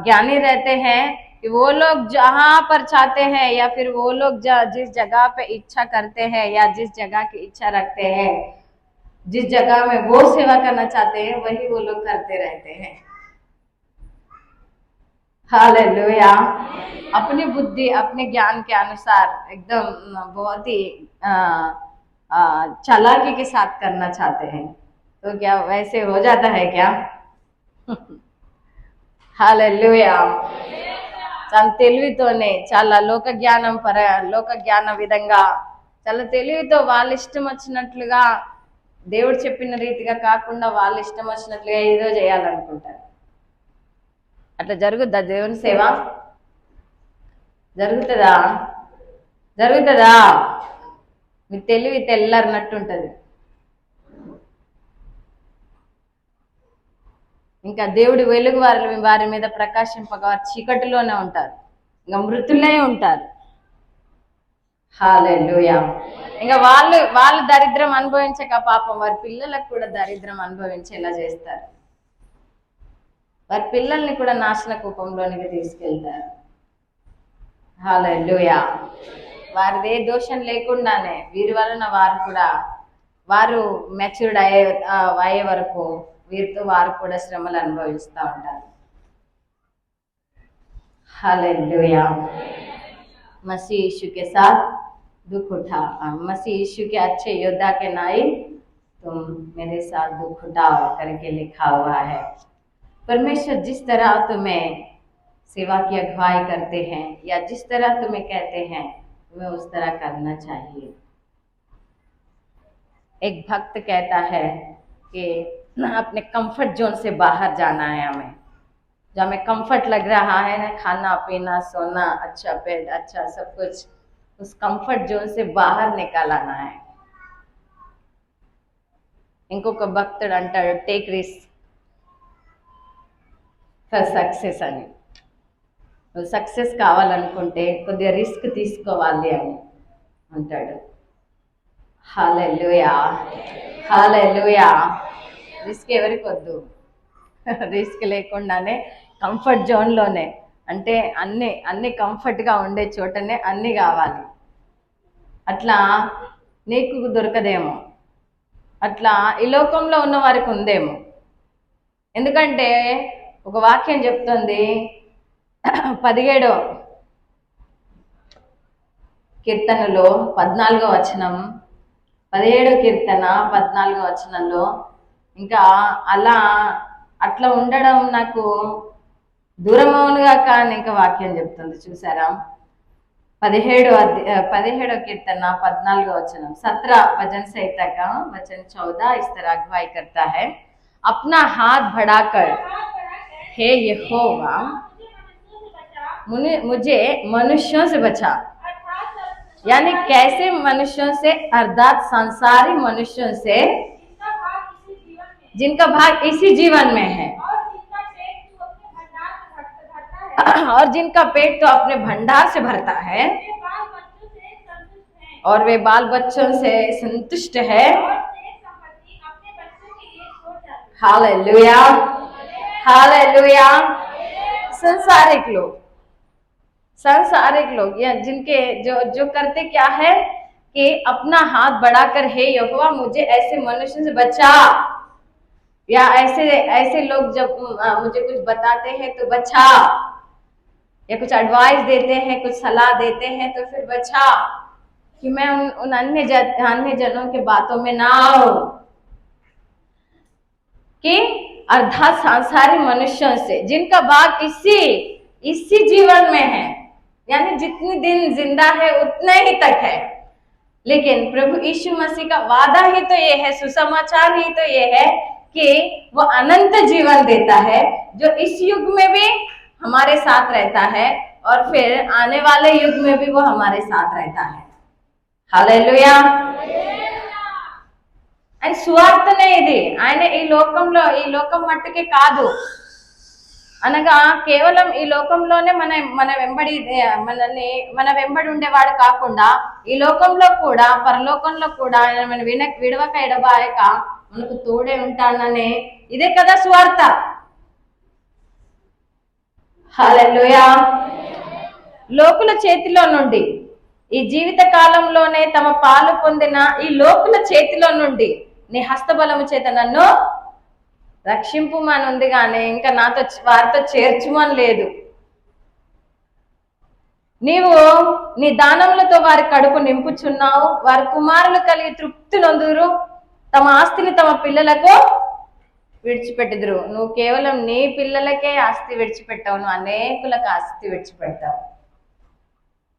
ज्ञानी रहते हैं कि वो लोग जहां पर चाहते हैं या फिर वो लोग जिस जगह पे इच्छा करते हैं या जिस जगह की इच्छा रखते हैं, जिस जगह में वो सेवा करना चाहते हैं, वही वो लोग करते रहते हैं। हालेलुया। अपनी बुद्धि, अपने ज्ञान के अनुसार एकदम बहुत ही चालाकी के साथ करना चाहते हैं। तो क्या वैसे हो जाता है क्या? हालेलुया। తన తెలివితోనే చాలా లోక జ్ఞాన విధంగా చాలా తెలివితో వాళ్ళ ఇష్టం వచ్చినట్లుగా, దేవుడు చెప్పిన రీతిగా కాకుండా వాళ్ళ ఇష్టం వచ్చినట్లుగా ఏదో చేయాలనుకుంటారు. అట్లా జరుగుద్దా దేవుని సేవ? జరుగుతుందా? జరుగుతుందా? మీ తెలివి తెల్లరినట్టుంటది. ఇంకా దేవుడి వెలుగు వారి మీద ప్రకాశింపగా వారు చీకటిలోనే ఉంటారు, ఇంకా మృతులే ఉంటారు. హల్లెలూయా. ఇంకా వాళ్ళు దరిద్రం అనుభవించక పాపం వారి పిల్లలకు కూడా దరిద్రం అనుభవించేలా చేస్తారు. వారి పిల్లల్ని కూడా నాశన కూపంలోనికి తీసుకెళ్తారు. హల్లెలూయా. వారిదే దోషం లేకుండానే వీరి వలన వారు మెచ్యూర్డ్ అయ్యే వరకు వీరితో వారు కూడా శ్రమలు అనుభవిస్తూ ఉంటారు. हालेलुया। मसीह यीशु के साथ दुख उठा, मसीह यीशु के अच्छे योद्धा के नाई तुम मेरे साथ दुख उठाओ करके लिखा हुआ है। परमेश्वर जिस तरह तुम्हें सेवा की अगुवाई करते हैं या जिस तरह तुम्हें कहते हैं, तुम्हें उस तरह करना चाहिए। एक भक्त कहता है कि अपने कंफर्ट जोन से बाहर जाना है हमें। जो हमें कंफर्ट लग रहा है ना, खाना पीना सोना, अच्छा बेड, अच्छा सब कुछ, उस कंफर्ट जोन से बाहर निकाल आना है। ఇంకొక భక్తుడు అంటాడు, టేక్ రిస్క్ ఫర్ సక్సెస్ అని. నువ్వు సక్సెస్ కావాలనుకుంటే కొద్దిగా రిస్క్ తీసుకోవాలి అని అంటాడు. హల్లెలూయా, హల్లెలూయా. రిస్క్ ఎవరికి వద్దు? రిస్క్ లేకుండానే కంఫర్ట్ జోన్లోనే, అంటే అన్ని కంఫర్ట్గా ఉండే చోటనే అన్నీ కావాలి. అట్లా నీకు దొరకదేమో, అట్లా ఈ లోకంలో ఉన్న వారికి ఉందేమో. ఎందుకంటే ఒక వాక్యం చెప్తుంది, 17వ కీర్తనలో 14వ వచనం, 17వ కీర్తన 14వ వచనంలో, ఇంకా అట్లా ఉండడం నాకు దూరమవునుగా కానీ ఇంకా వాక్యం చెప్తుంది చూసారా. 17వ कीर्तन 14వ वचन, 17 भजन संहिता का वचन 14 इस तरह अगुवाई करता है, अपना हाथ बढ़ाकर हे यहोवा मुझे मनुष्यों से बचा। यानी कैसे मनुष्यों से? अर्थात संसारी मनुष्यों से जिनका भाग इसी जीवन में है और जिनका पेट तो अपने भंडार से भरता है और वे बाल बच्चों से संतुष्ट है। Hallelujah, hallelujah. सांसारिक लोग या जिनके जो करते क्या है कि अपना हाथ बढ़ाकर हे यहोवा मुझे ऐसे मनुष्य से बचा, या ऐसे लोग जब मुझे कुछ बताते हैं तो बचा, या कुछ एडवाइस देते हैं, कुछ सलाह देते हैं तो फिर बचा कि मैं उन अन्य जनों के बातों में ना आऊं। कि अर्थात सांसारिक मनुष्यों से जिनका भाग इसी जीवन में है, यानी जितनी दिन जिंदा है उतने ही तक है। लेकिन प्रभु यीशु मसीह का वादा ही तो ये है, सुसमाचार ही तो ये है कि वो अनंत जीवन देता है, जो इस युग में भी हमारे साथ रहता है और फिर आने वाले युग में भी वो हमारे साथ रहता है। హల్లెలూయా। ఆయన సువార్తనే ఇది, ఆయన ఈ లోకం మట్టుకే కాదు, అనగా కేవలం ఈ లోకంలోనే మన వెంబడి ఉండేవాడు కాకుండా ఈ లోకంలో కూడా పరలోకంలో కూడా ఆయన మన విడవక ఎడబాయక మనకు తోడే ఉంటాడనే ఇదే కదా సువార్త। హల్లెలూయా। లోకుల చేతిలో నుండి ఈ జీవిత కాలంలోనే తమ పాలు పొందిన ఈ లోకుల చేతిలో నుండి నీ హస్తబలము చేత నన్ను రక్షింపుమని ఉంది, కానీ ఇంకా వారితో చేర్చుమని లేదు। నీవు నీ దానములతో వారి కడుపు నింపుచున్నావు, వారి కుమారులు కలిగి తృప్తి నొందురు, తమ ఆస్తిని తమ పిల్లలకు విడిచిపెట్టుదురు। నువ్వు కేవలం నీ పిల్లలకే ఆస్తి విడిచిపెట్టావు, నువ్వు అనేకులకు ఆస్తి విడిచిపెడతావు।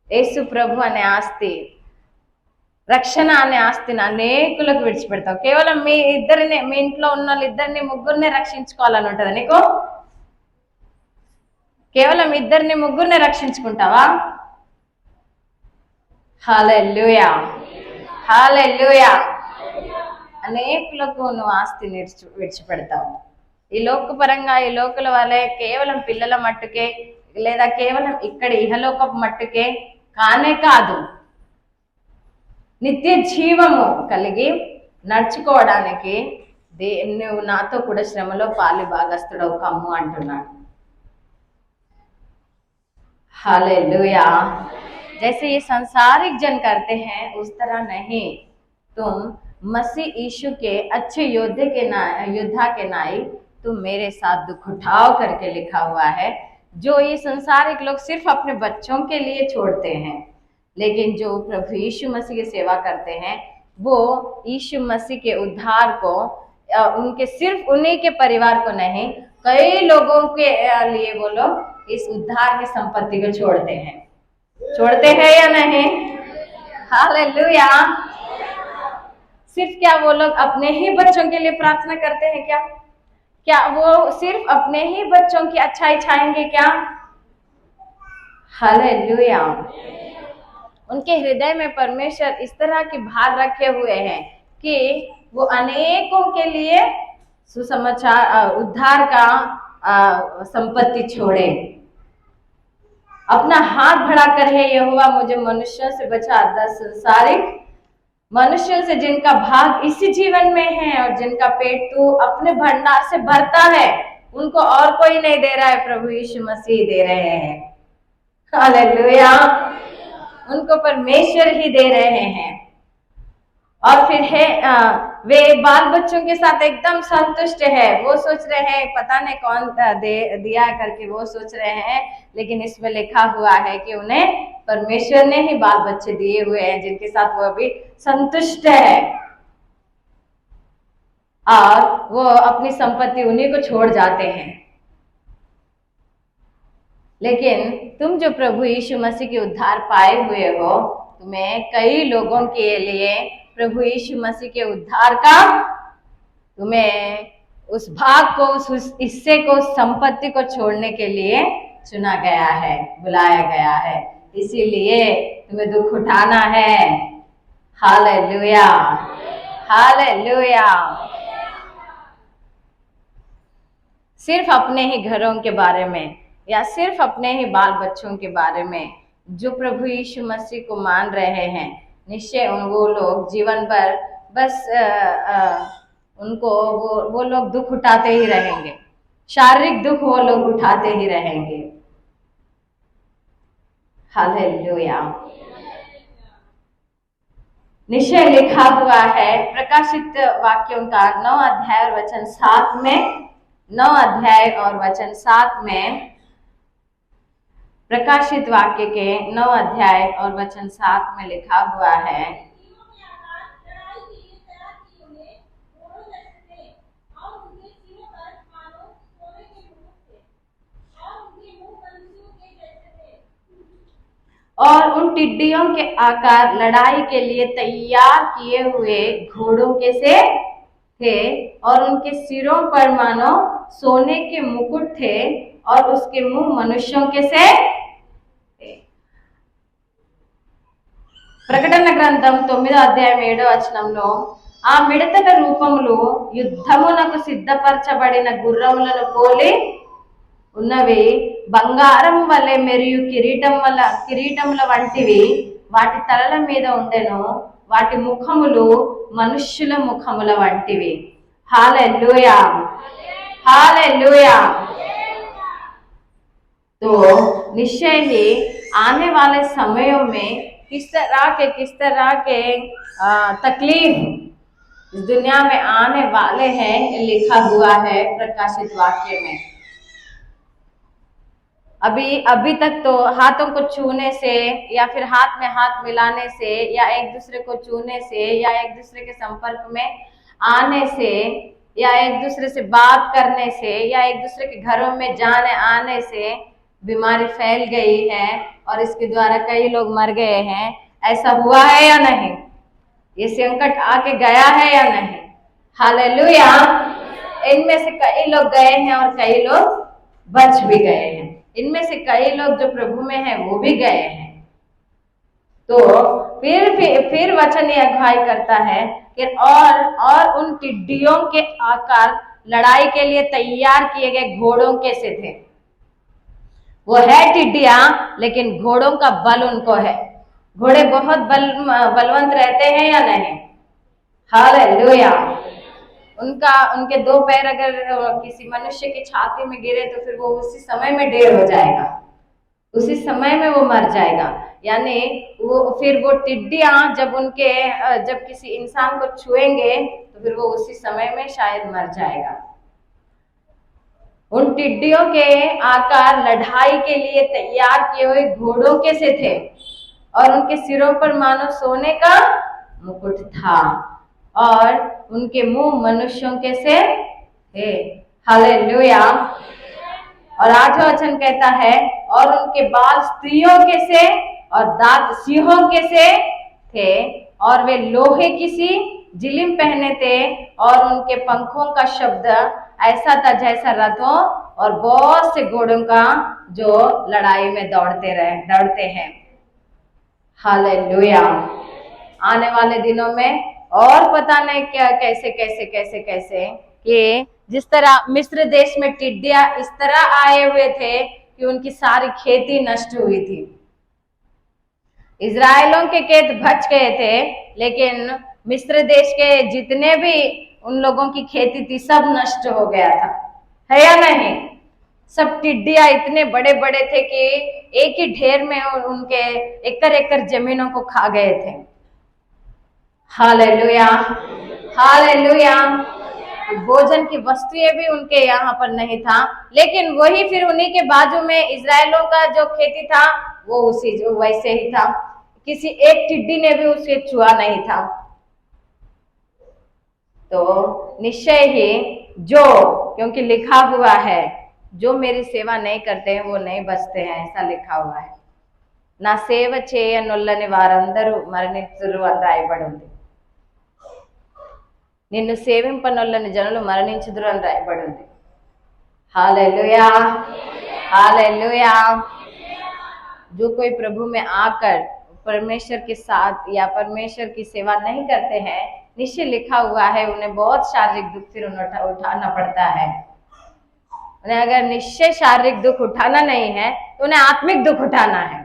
యేసు ప్రభు అనే ఆస్తి, రక్షణ అనే ఆస్తిని అనేకులకు విడిచిపెడతావు। కేవలం మీ ఇంట్లో ఉన్న వాళ్ళిద్దరిని ముగ్గురిని రక్షించుకోవాలని ఉంటుందా నీకు? కేవలం ఇద్దరిని ముగ్గురిని రక్షించుకుంటావా? హల్లెలూయా, హల్లెలూయా। అనేకులకు నువ్వు ఆస్తిని విడిచిపెడతావు। ఈ లోకపరంగా ఈ లోకుల వలె కేవలం పిల్లల మట్టుకే లేదా కేవలం ఇక్కడ ఇహలోకపు మట్టుకే కానే కాదు, నిత్య జీవము కలిగి నడుచుకోవడానికి నువ్వు నాతో కూడా శ్రమలో పాలి భాగస్తుడవు కమ్ము అంటున్నాడు। हालेलुया। जैसे ये सांसारिक जन करते हैं उस तरह नहीं, तुम मसीह यीशु के अच्छे योद्धा के नाई तुम मेरे साथ दुख उठाओ करके लिखा हुआ है। जो ये संसारिक लोग सिर्फ अपने बच्चों के लिए छोड़ते हैं, लेकिन जो प्रभु यीशु मसीह की सेवा करते हैं वो यीशु मसीह के उद्धार को उनके सिर्फ उन्हीं के परिवार को नहीं, कई लोगों के लिए वो लोग इस उद्धार की संपत्ति को छोड़ते हैं या नहीं? हालेलुया। सिर्फ क्या वो लोग अपने ही बच्चों के लिए प्रार्थना करते हैं क्या वो सिर्फ अपने ही बच्चों की अच्छाई चाहेंगे क्या? हालेलुया। उनके हृदय में परमेश्वर इस तरह की भार रखे हुए हैं कि वो अनेकों के लिए सुसमाचार उद्धार का संपत्ति छोड़े। अपना हाथ बढ़ाकर है यहोवा मुझे मनुष्यों से बचा, संसारिक मनुष्यों से जिनका भाग इसी जीवन में है और जिनका पेट तू अपने भंडार से भरता है, उनको और कोई नहीं दे रहा है, प्रभु यीशु मसीह दे रहे हैं। हालेलुया। उनको परमेश्वर ही दे रहे हैं। और फिर है वे बाल बच्चों के साथ एकदम संतुष्ट है। वो सोच रहे हैं पता नहीं कौन दिया करके वो सोच रहे हैं, लेकिन इसमें लिखा हुआ है कि उन्हें परमेश्वर ने ही बाल बच्चे दिए हुए हैं जिनके साथ वो अभी संतुष्ट है, और वो अपनी संपत्ति उन्हीं को छोड़ जाते हैं। लेकिन तुम जो प्रभु यीशु मसीह के उद्धार पाए हुए हो, तुम्हें कई लोगों के लिए प्रभु यीशु मसीह के उद्धार का तुम्हें उस भाग को, उस हिस्से को, उस संपत्ति को छोड़ने के लिए चुना गया है, बुलाया गया है। इसीलिए तुम्हें दुख उठाना है। Hallelujah, hallelujah. सिर्फ अपने ही घरों के बारे में या सिर्फ अपने ही बाल बच्चों के बारे में जो प्रभु यीशु मसीह को मान रहे हैं, निश्चय वो लोग जीवन भर बस उनको वो लोग दुख उठाते ही रहेंगे, शारीरिक दुख वो लोग उठाते ही रहेंगे। हालेलुया। निश्चय लिखा हुआ है प्रकाशित वाक्यों का 9 अध्याय और वचन 7 में, 9 अध्याय और वचन 7 में, प्रकाशित वाक्य के 9 अध्याय और वचन 7 में लिखा हुआ है, और उन टिड्डियों के आकार लड़ाई के लिए तैयार किए हुए घोड़ों के से थे, और उनके सिरों पर मानो सोने के मुकुट थे, और उसके मुंह मनुष्यों के से ప్రకటన గ్రంథం 9వ అధ్యాయం 7వ వచనంలో ఆ మిడతల రూపములు యుద్ధమునకు సిద్ధపరచబడిన గుర్రములను పోలి ఉన్నవి, బంగారం వలె మరియు కిరీటముల వంటివి వాటి తలల మీద ఉండెను, వాటి ముఖములు మనుష్యుల ముఖముల వంటివి. Hallelujah, hallelujah. तो निश्चय ही आने वाले समयों में किस तरह के तकलीफ इस दुनिया में आने वाले हैं, लिखा हुआ है प्रकाशित वाक्य में. अभी तक तो हाथों को छूने से या फिर हाथ में हाथ मिलाने से या एक दूसरे को छूने से या एक दूसरे के संपर्क में आने से या एक दूसरे से बात करने से या एक दूसरे के घरों में जाने आने से बीमारी फैल गई है और इसके द्वारा कई लोग मर गए हैं. ऐसा हुआ है या नहीं? ये संकट आके गया है या नहीं? हालेलुया. इनमें से कई लोग गए हैं और कई लोग बच भी गए हैं. इनमें से कई लोग जो प्रभु में हैं वो भी गए हैं. तो फिर वचन ये अगुवाई करता है कि और उन टिड्डियों के आकार लड़ाई के लिए तैयार किए गए घोड़ों के से थे. वो है टिड्डियां, लेकिन घोड़ों का बल उनको है. घोड़े बहुत बलवंत रहते हैं या नहीं? हालेलुया. उनके दो पैर अगर किसी मनुष्य की छाती में गिरे तो फिर वो उसी समय में ढेर हो जाएगा, उसी समय में वो मर जाएगा. यानी वो टिड्डियां जब किसी इंसान को छुएंगे तो फिर वो उसी समय में शायद मर जाएगा. उन टिड्डियों के आकार लड़ाई के लिए तैयार किए हुए घोड़ों के से थे और उनके सिरों पर मानो सोने का मुकुट था और उनके मुंह मनुष्यों के से थे. हालेलुया. और 8वां वचन कहता है और उनके बाल स्त्रियों के से और दांत सिंहों के से थे और वे लोहे की सी जिलिम पहने थे और उनके पंखों का शब्द ऐसा था जैसा रथों और बहुत से घोड़ों का जो लड़ाई में दौड़ते हैं. हालेलुया. आने वाले दिनों में और पता नहीं क्या कैसे कि जिस तरह मिस्र देश में टिड्डियां इस तरह आए हुए थे कि उनकी सारी खेती नष्ट हुई थी. इजराइलों के खेत बच गए थे, लेकिन मिस्र देश के जितने भी उन लोगों की खेती थी सब नष्ट हो गया था. है या नहीं? सब टिड्डियां इतने बड़े बड़े थे कि एक ही ढेर में उनके एकड़ जमीनों को खा गए थे. Hallelujah, hallelujah. भोजन की वस्तुएं भी उनके यहाँ पर नहीं था, लेकिन वही फिर उन्हीं के बाजू में इजराइलों का जो खेती था वो वैसे ही था. किसी एक टिड्डी ने भी उसे छुआ नहीं था. तो निश्चय ही क्योंकि लिखा हुआ है जो मेरी सेवा नहीं करते हैं वो नहीं बचते हैं, ऐसा लिखा हुआ है. నా సేవ చేయనొల్లని వారందరూ మరణించురు అని రాయబడి ఉంది. నిన్ను సేవింపనొల్లని జనులు మరణించుదురు అని రాయబడి ఉంది. Hallelujah, hallelujah. जो कोई प्रभु में आकर परमेश्वर के साथ या परमेश्वर की सेवा नहीं करते हैं, निश्चय लिखा हुआ है उन्हें बहुत शारीरिक दुख फिर उठाना पड़ता है. उन्हें अगर निश्चय शारीरिक दुख उठाना नहीं है तो उन्हें आत्मिक दुख उठाना है.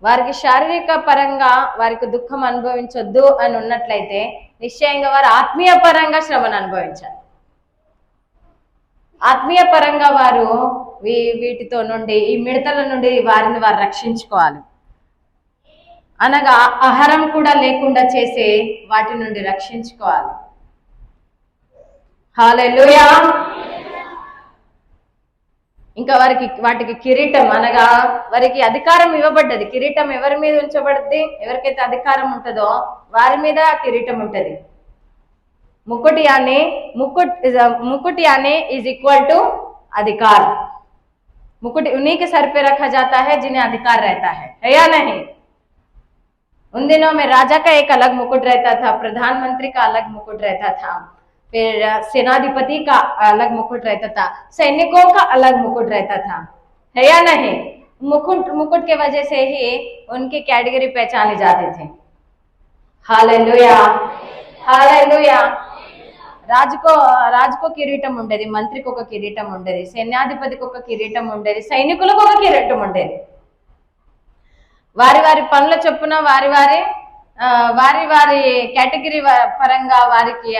వారికి శారీరక పరంగా వారికి దుఃఖం అనుభవించొద్దు అని ఉన్నట్లయితే నిశ్చయంగా వారు ఆత్మీయ పరంగా శ్రమను అనుభవించాలి. ఆత్మీయ పరంగా వారు వీటితో నుండి ఈ మిడతల నుండి వారిని వారు రక్షించుకోవాలి. అనగా ఆహారం కూడా లేకుండా చేసే వాటి నుండి రక్షించుకోవాలి. హల్లెలూయా. ఇంకా వాటికి కిరీటం అనగా వారికి అధికారం ఇవ్వబడ్డది. కిరీటం ఎవరి మీద ఉంచబడుద్ది? ఎవరికైతే అధికారం ఉంటుందో వారి మీద కిరీటం ఉంటది. मुकुट यानी इज इक्वल टू अधिकार. मुकुट उन्हीं के सर पे रखा जाता है जिन्हें अधिकार रहता है या नहीं? उन दिनों में राजा का एक अलग मुकुट रहता था, प्रधानमंत्री का अलग मुकुट रहता था, फिर सेनाधिपति का अलग मुकुट रहता था, सैनिकों का अलग मुकुट रहता था, है या नहीं? मुकुट के वजह से ही उनकी कैटेगरी पहचाने जाते थे। Hallelujah, hallelujah. రాజుకో కిరీటం ఉండేది, మంత్రికి ఒక కిరీటం ఉండేది, సైన్యాధిపతికి ఒక కిరీటం ఉండేది, సైనికులకు ఒక కిరీటం ఉండేది. వారి వారి పనుల చొప్పున వారి వారి కేటగిరీ పరంగా వారికి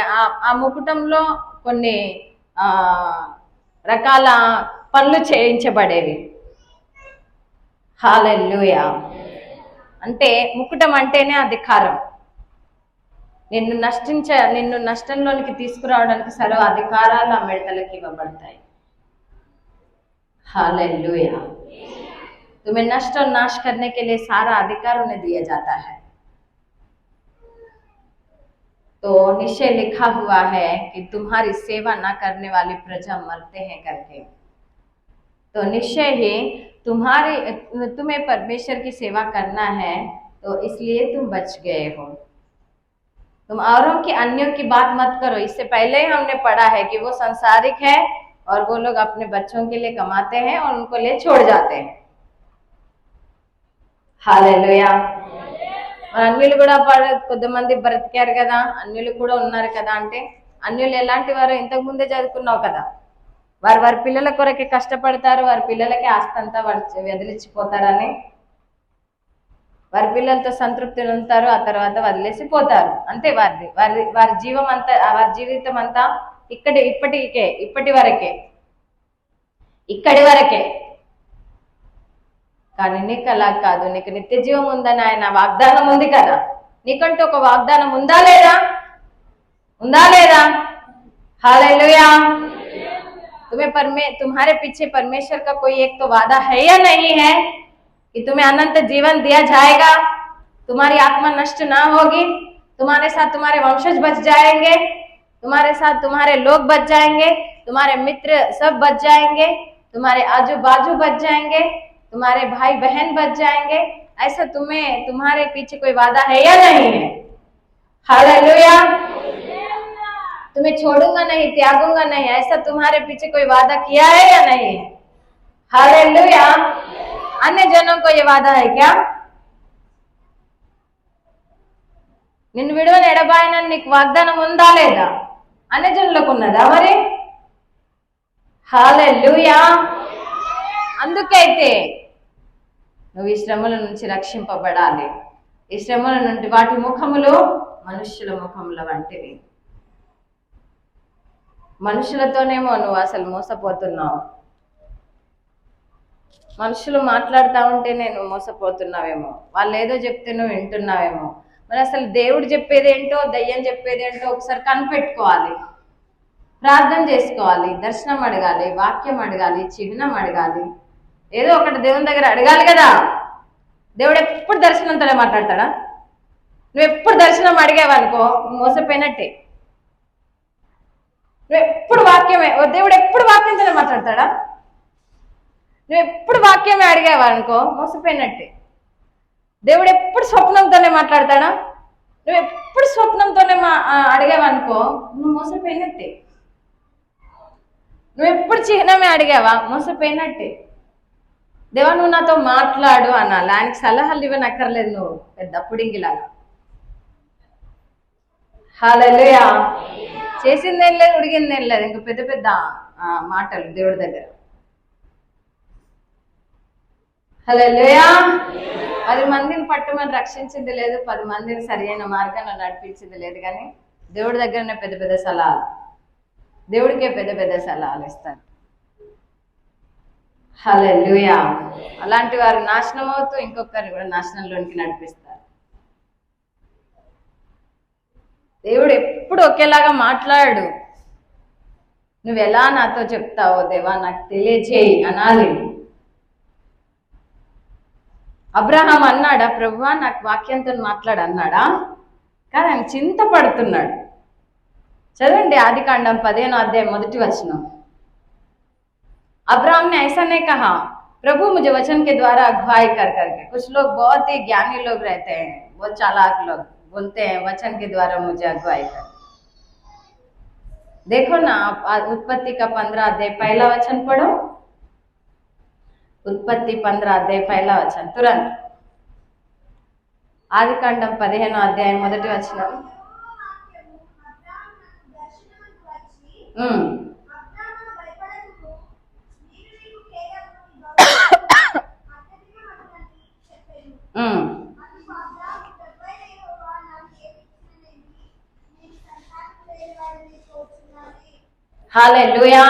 ఆ ముకుటంలో కొన్ని రకాల పనులు చేయించబడేవి. హల్లెలూయా. అంటే ముకుటం అంటేనే అధికారం. నిన్ను నష్టంలోనికి తీసుకురావడానికి సర్వ అధికారాలు ఆ మిడతలకు ఇవ్వబడతాయి. हालेलुया। तुम्हें नष्ट और नाश करने के लिए सारा अधिकार उन्हें दिया जाता है। तो निश्चय लिखा हुआ है कि तुम्हारी सेवा न करने वाली प्रजा मरते हैं करके। तो निश्चय ही तुम्हें परमेश्वर की सेवा करना है, तो इसलिए तुम बच गए हो। तुम औरों की अन्यों की बात मत करो। इससे पहले ही हमने पढ़ा है कि वो सांसारिक है और वो लोग अपने बच्चों के लिए कमाते हैं और उनको लिए छोड़ जाते हैं। हालेलुया। అన్యులు కూడా కొద్దిమంది బ్రతికారు కదా, అన్యులు కూడా ఉన్నారు కదా. అంటే అన్యులు ఎలాంటి వారు? ఇంతకు ముందే చదువుకున్నావు కదా, వారి పిల్లల కొరకే కష్టపడతారు, వారి పిల్లలకి ఆస్తి అంతా వదిలిచ్చిపోతారని, వారి పిల్లలతో సంతృప్తి ఉంటారు, ఆ తర్వాత వదిలేసి పోతారు. అంతే వారి జీవితం అంతా ఇక్కడి వరకే. కానీ నీకు అలా కాదు. నీకు నిత్య జీవం ఉందని ఆయన వాగ్దానం ఉంది కదా. నీకంటూ ఒక వాగ్దానం ఉందా లేదా? हालेलुया। तुम्हारे पीछे परमेश्वर का कोई एक तो वादा है या नहीं है कि तुम्हें अनंत जीवन दिया जाएगा, तुम्हारी आत्मा नष्ट ना होगी, तुम्हारे साथ तुम्हारे वंशज बच जाएंगे, तुम्हारे साथ तुम्हारे लोग बच जाएंगे, तुम्हारे मित्र सब बच जाएंगे, तुम्हारे आजू बाजू बच जाएंगे, तुम्हारे भाई बहन बच जाएंगे। ऐसा तुम्हारे पीछे कोई वादा है या नहीं है? हालेलुया। तुम्हें छोड़ूंगा नहीं, त्यागूंगा नहीं, ऐसा तुम्हारे पीछे कोई वादा किया है या नहीं है? हालेलुया। अन्य जनों को ये वादा है क्या? నిన్ను విడువని ఎడబాయనని నీకు వాగ్దానం ఉందా లేదా? అన్ని జనులకు ఉన్నదా మరి? హల్లెలూయా. అందుకైతే నువ్వు ఈ శ్రమల నుంచి రక్షింపబడాలి. ఈ శ్రమల నుండి వాటి ముఖములు మనుష్యుల ముఖముల వంటివి. మనుషులతోనేమో నువ్వు అసలు మోసపోతున్నావు. మనుషులు మాట్లాడుతూ ఉంటే నేను మోసపోతున్నావేమో, వాళ్ళు ఏదో చెప్తే నువ్వు వింటున్నావేమో. మరి అసలు దేవుడు చెప్పేది ఏంటో, దయ్యం చెప్పేది ఏంటో ఒకసారి కనిపెట్టుకోవాలి, ప్రార్థన చేసుకోవాలి, దర్శనం అడగాలి, వాక్యం అడగాలి, చిహ్నం అడగాలి, ఏదో ఒకటి దేవుని దగ్గర అడగాలి కదా. దేవుడు ఎప్పుడు దర్శనంతోనే మాట్లాడతాడా? నువ్వు ఎప్పుడు దర్శనం అడిగావనుకో మోసపోయినట్టే. నువ్వు ఎప్పుడు వాక్యమే, దేవుడు ఎప్పుడు వాక్యంతోనే మాట్లాడతాడా? నువ్వు ఎప్పుడు వాక్యమే అడిగావనుకో మోసపోయినట్టే. దేవుడు ఎప్పుడు స్వప్నంతోనే మాట్లాడతాడా? నువ్వు ఎప్పుడు స్వప్నంతోనే అడిగావనుకో నువ్వు మోసపోయినట్టే. నువ్వు ఎప్పుడు చిహ్నమే అడిగావా మోసపోయినట్టే. దేవా నువ్వు నాతో మాట్లాడు అనాలి, ఆయనకి సలహాలు ఇవ్వనక్కర్లేదు నువ్వు పెద్ద పుడింగిలాగా. హల్లెలూయా. చేసిందేం లేదు, ఉడిగిందేం లేదు, ఇంకా పెద్ద పెద్ద మాటలు దేవుడి దగ్గర. హల్లెలూయా. 10 మందిని పట్టుమని రక్షించింది లేదు, 10 మందిని సరైన మార్గాన్ని నడిపించింది లేదు, కానీ దేవుడి దగ్గరనే పెద్ద పెద్ద సలహాలు, దేవుడికే పెద్ద పెద్ద సలహాలు ఇస్తారు. హల్లెలూయా. అలాంటి వారు నాశనం అవుతూ ఇంకొకరిని కూడా నాశనంలోనికి నడిపిస్తారు. దేవుడు ఎప్పుడు ఒకేలాగా మాట్లాడు. నువ్వు ఎలా నాతో చెప్తావో దేవా నాకు తెలియజేయి అనాలి. అబ్రహాం అన్నాడా, ప్రభువా నాకు వాక్యంతో మాట్లాడు అన్నాడా? కానీ ఆయన చింతపడుతున్నాడు. చదవండి ఆదికాండం 15వ అధ్యాయం 1వ వచనం. अब्राहम ने ऐसा नहीं कहा प्रभु मुझे वचन के द्वारा अगुवाई कर करके। कुछ लोग बहुत ही ज्ञानी लोग रहते हैं, बहुत चालाक लोग बोलते हैं वचन के द्वारा मुझे अगुवाई कर। देखो ना, आप उत्पत्ति का 15 अध्याय पहला वचन पढ़ो। उत्पत्ति 15 अध्याय पहला वचन तुरंत। ఆదికాండం 15 అధ్యాయం మొదటి వచనం. हालेलुया।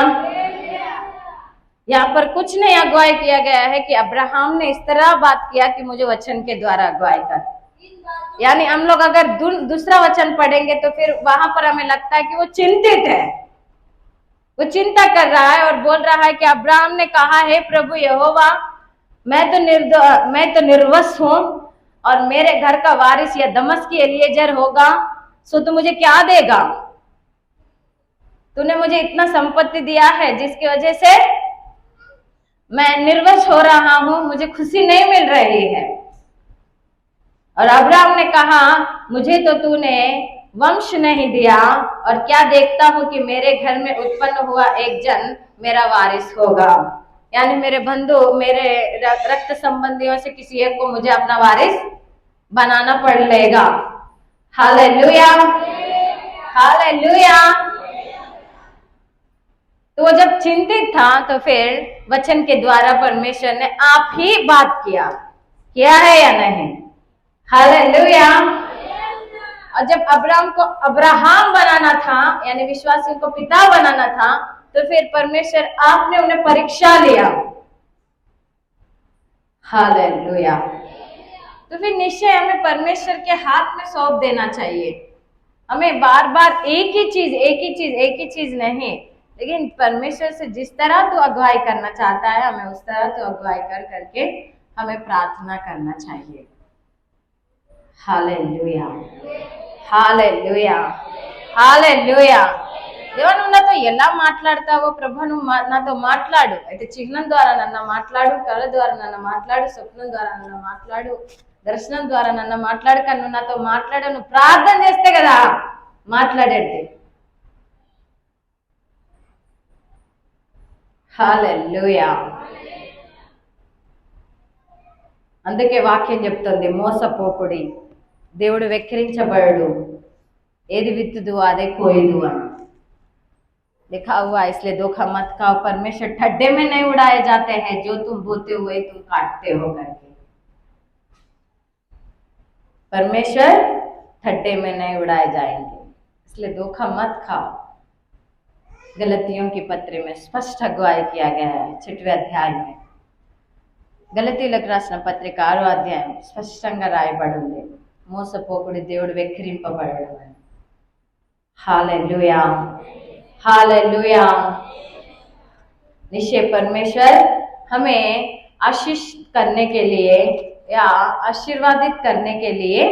यहाँ पर कुछ नहीं अगुवाई किया गया है कि अब्राहम ने इस तरह बात किया कि मुझे वचन के द्वारा अगुवाई कर। यानी हम लोग अगर दूसरा वचन पढ़ेंगे तो फिर वहां पर हमें लगता है कि वो चिंतित है, वो चिंता कर रहा है और बोल रहा है कि अब्राहम ने कहा है प्रभु यहोवा, मैं तो निर्वस हूं और मेरे घर का वारिस या दमस्की एलिएजर होगा, सो तू मुझे क्या देगा? तूने मुझे इतना संपत्ति दिया है जिसकी वजह से मैं निर्वस हो रहा हूं, मुझे खुशी नहीं मिल रही है। और अब्राहम ने कहा मुझे तो तूने वंश नहीं दिया और क्या देखता हूं कि मेरे घर में उत्पन्न हुआ एक जन मेरा वारिस होगा। यानी मेरे बंधु, मेरे रक्त संबंधियों से किसी एक को मुझे अपना वारिस बनाना पड़ेगा। Hallelujah, hallelujah. तो वो जब चिंतित था तो फिर वचन के द्वारा परमेश्वर ने आप ही बात किया है या नहीं? हालेलुया। और जब अब्राहम को अब्राहम बनाना था, यानी विश्वासियों को पिता बनाना था, तो फिर परमेश्वर आपने उन्हें परीक्षा लिया। हालेलुया। तो फिर निश्चय हमें परमेश्वर के हाथ में सौंप देना चाहिए। हमें बार बार एक ही चीज नहीं, लेकिन परमेश्वर से जिस तरह तू अगुवाई करना चाहता है हमें उस तरह तू अगुवाई करके हमें प्रार्थना करना चाहिए। Hallelujah, hallelujah, hallelujah. దేవా నువ్వు నాతో ఎలా మాట్లాడతావో ప్రభు, నువ్వు నాతో మాట్లాడు. అయితే చిహ్నం ద్వారా నన్ను మాట్లాడు, కళ ద్వారా నన్ను మాట్లాడు, స్వప్నం ద్వారా నన్ను మాట్లాడు, దర్శనం ద్వారా నన్ను మాట్లాడు. కానీ నువ్వు నాతో మాట్లాడు, నువ్వు ప్రార్థన చేస్తే కదా మాట్లాడేది. హల్లెలూయా. అందుకే వాక్యం చెప్తుంది, మోసపోకుడి, దేవుడు వెక్కిరించబడు, ఏది విత్తుదు అదే కోయదు అని लिखा हुआ है. इसलिए धोखा मत खाओ, परमेश्वर ठड्डे में नहीं उड़ाए जाते हैं, जो तुम बोते हुए तुम काटते हो करके. परमेश्वर ठड्डे में नहीं उड़ाए जाएंगे, इसलिए धोखा मत खाओ. गलतियों की पत्री में स्पष्ट अगुवाई किया गया है 6वें अध्याय में. గలతీయులకు రాసిన పత్రిక 6వ అధ్యాయం స్పష్టంగా రాయబడి ఉంది, మోసపోకుడి, దేవుడు వెక్కిరింపబడడు అని. Hallelujah, hallelujah. निश्चय परमेश्वर हमें आशीष करने के लिए या आशीर्वादित करने के लिए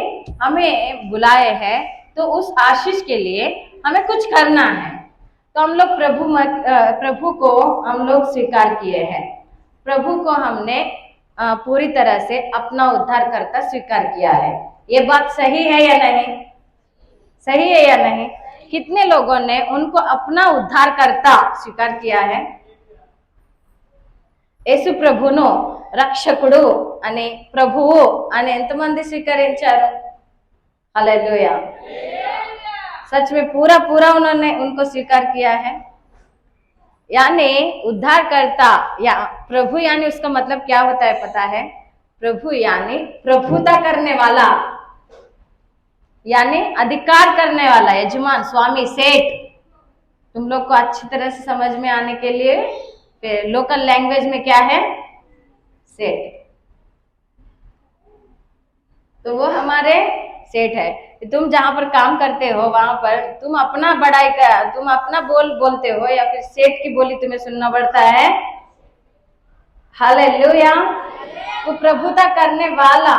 हमें बुलाए हैं, तो उस आशीष के लिए हमें कुछ करना है. तो हम लोग प्रभु को हम लोग स्वीकार किए हैं, प्रभु को हमने पूरी तरह से अपना उद्धारकर्ता स्वीकार किया है. ये बात सही है या नहीं? सही है या नहीं? कितने लोगों ने उनको अपना उद्धारकर्ता स्वीकार किया है? యేసు ప్రభును రక్షకుడు అని, ప్రభువు అని ఎంతమంది స్వీకరించారు? हालेलुया. सच में पूरा उन्होंने उनको स्वीकार किया है. यानी उद्धारकर्ता या प्रभु, यानी उसका मतलब क्या होता है पता है? प्रभु यानी प्रभुता करने वाला, यानी अधिकार करने वाला, यजमान, स्वामी, सेठ. तुम लोग को अच्छी तरह से समझ में आने के लिए फिर लोकल लैंग्वेज में क्या है? सेठ. तो वो हमारे सेठ है. तुम जहां पर काम करते हो वहां पर तुम अपना बड़ाई का, तुम अपना बोलते हो या फिर सेठ की बोली तुम्हें सुनना पड़ता है? हालेलुया. वो प्रभुता करने वाला,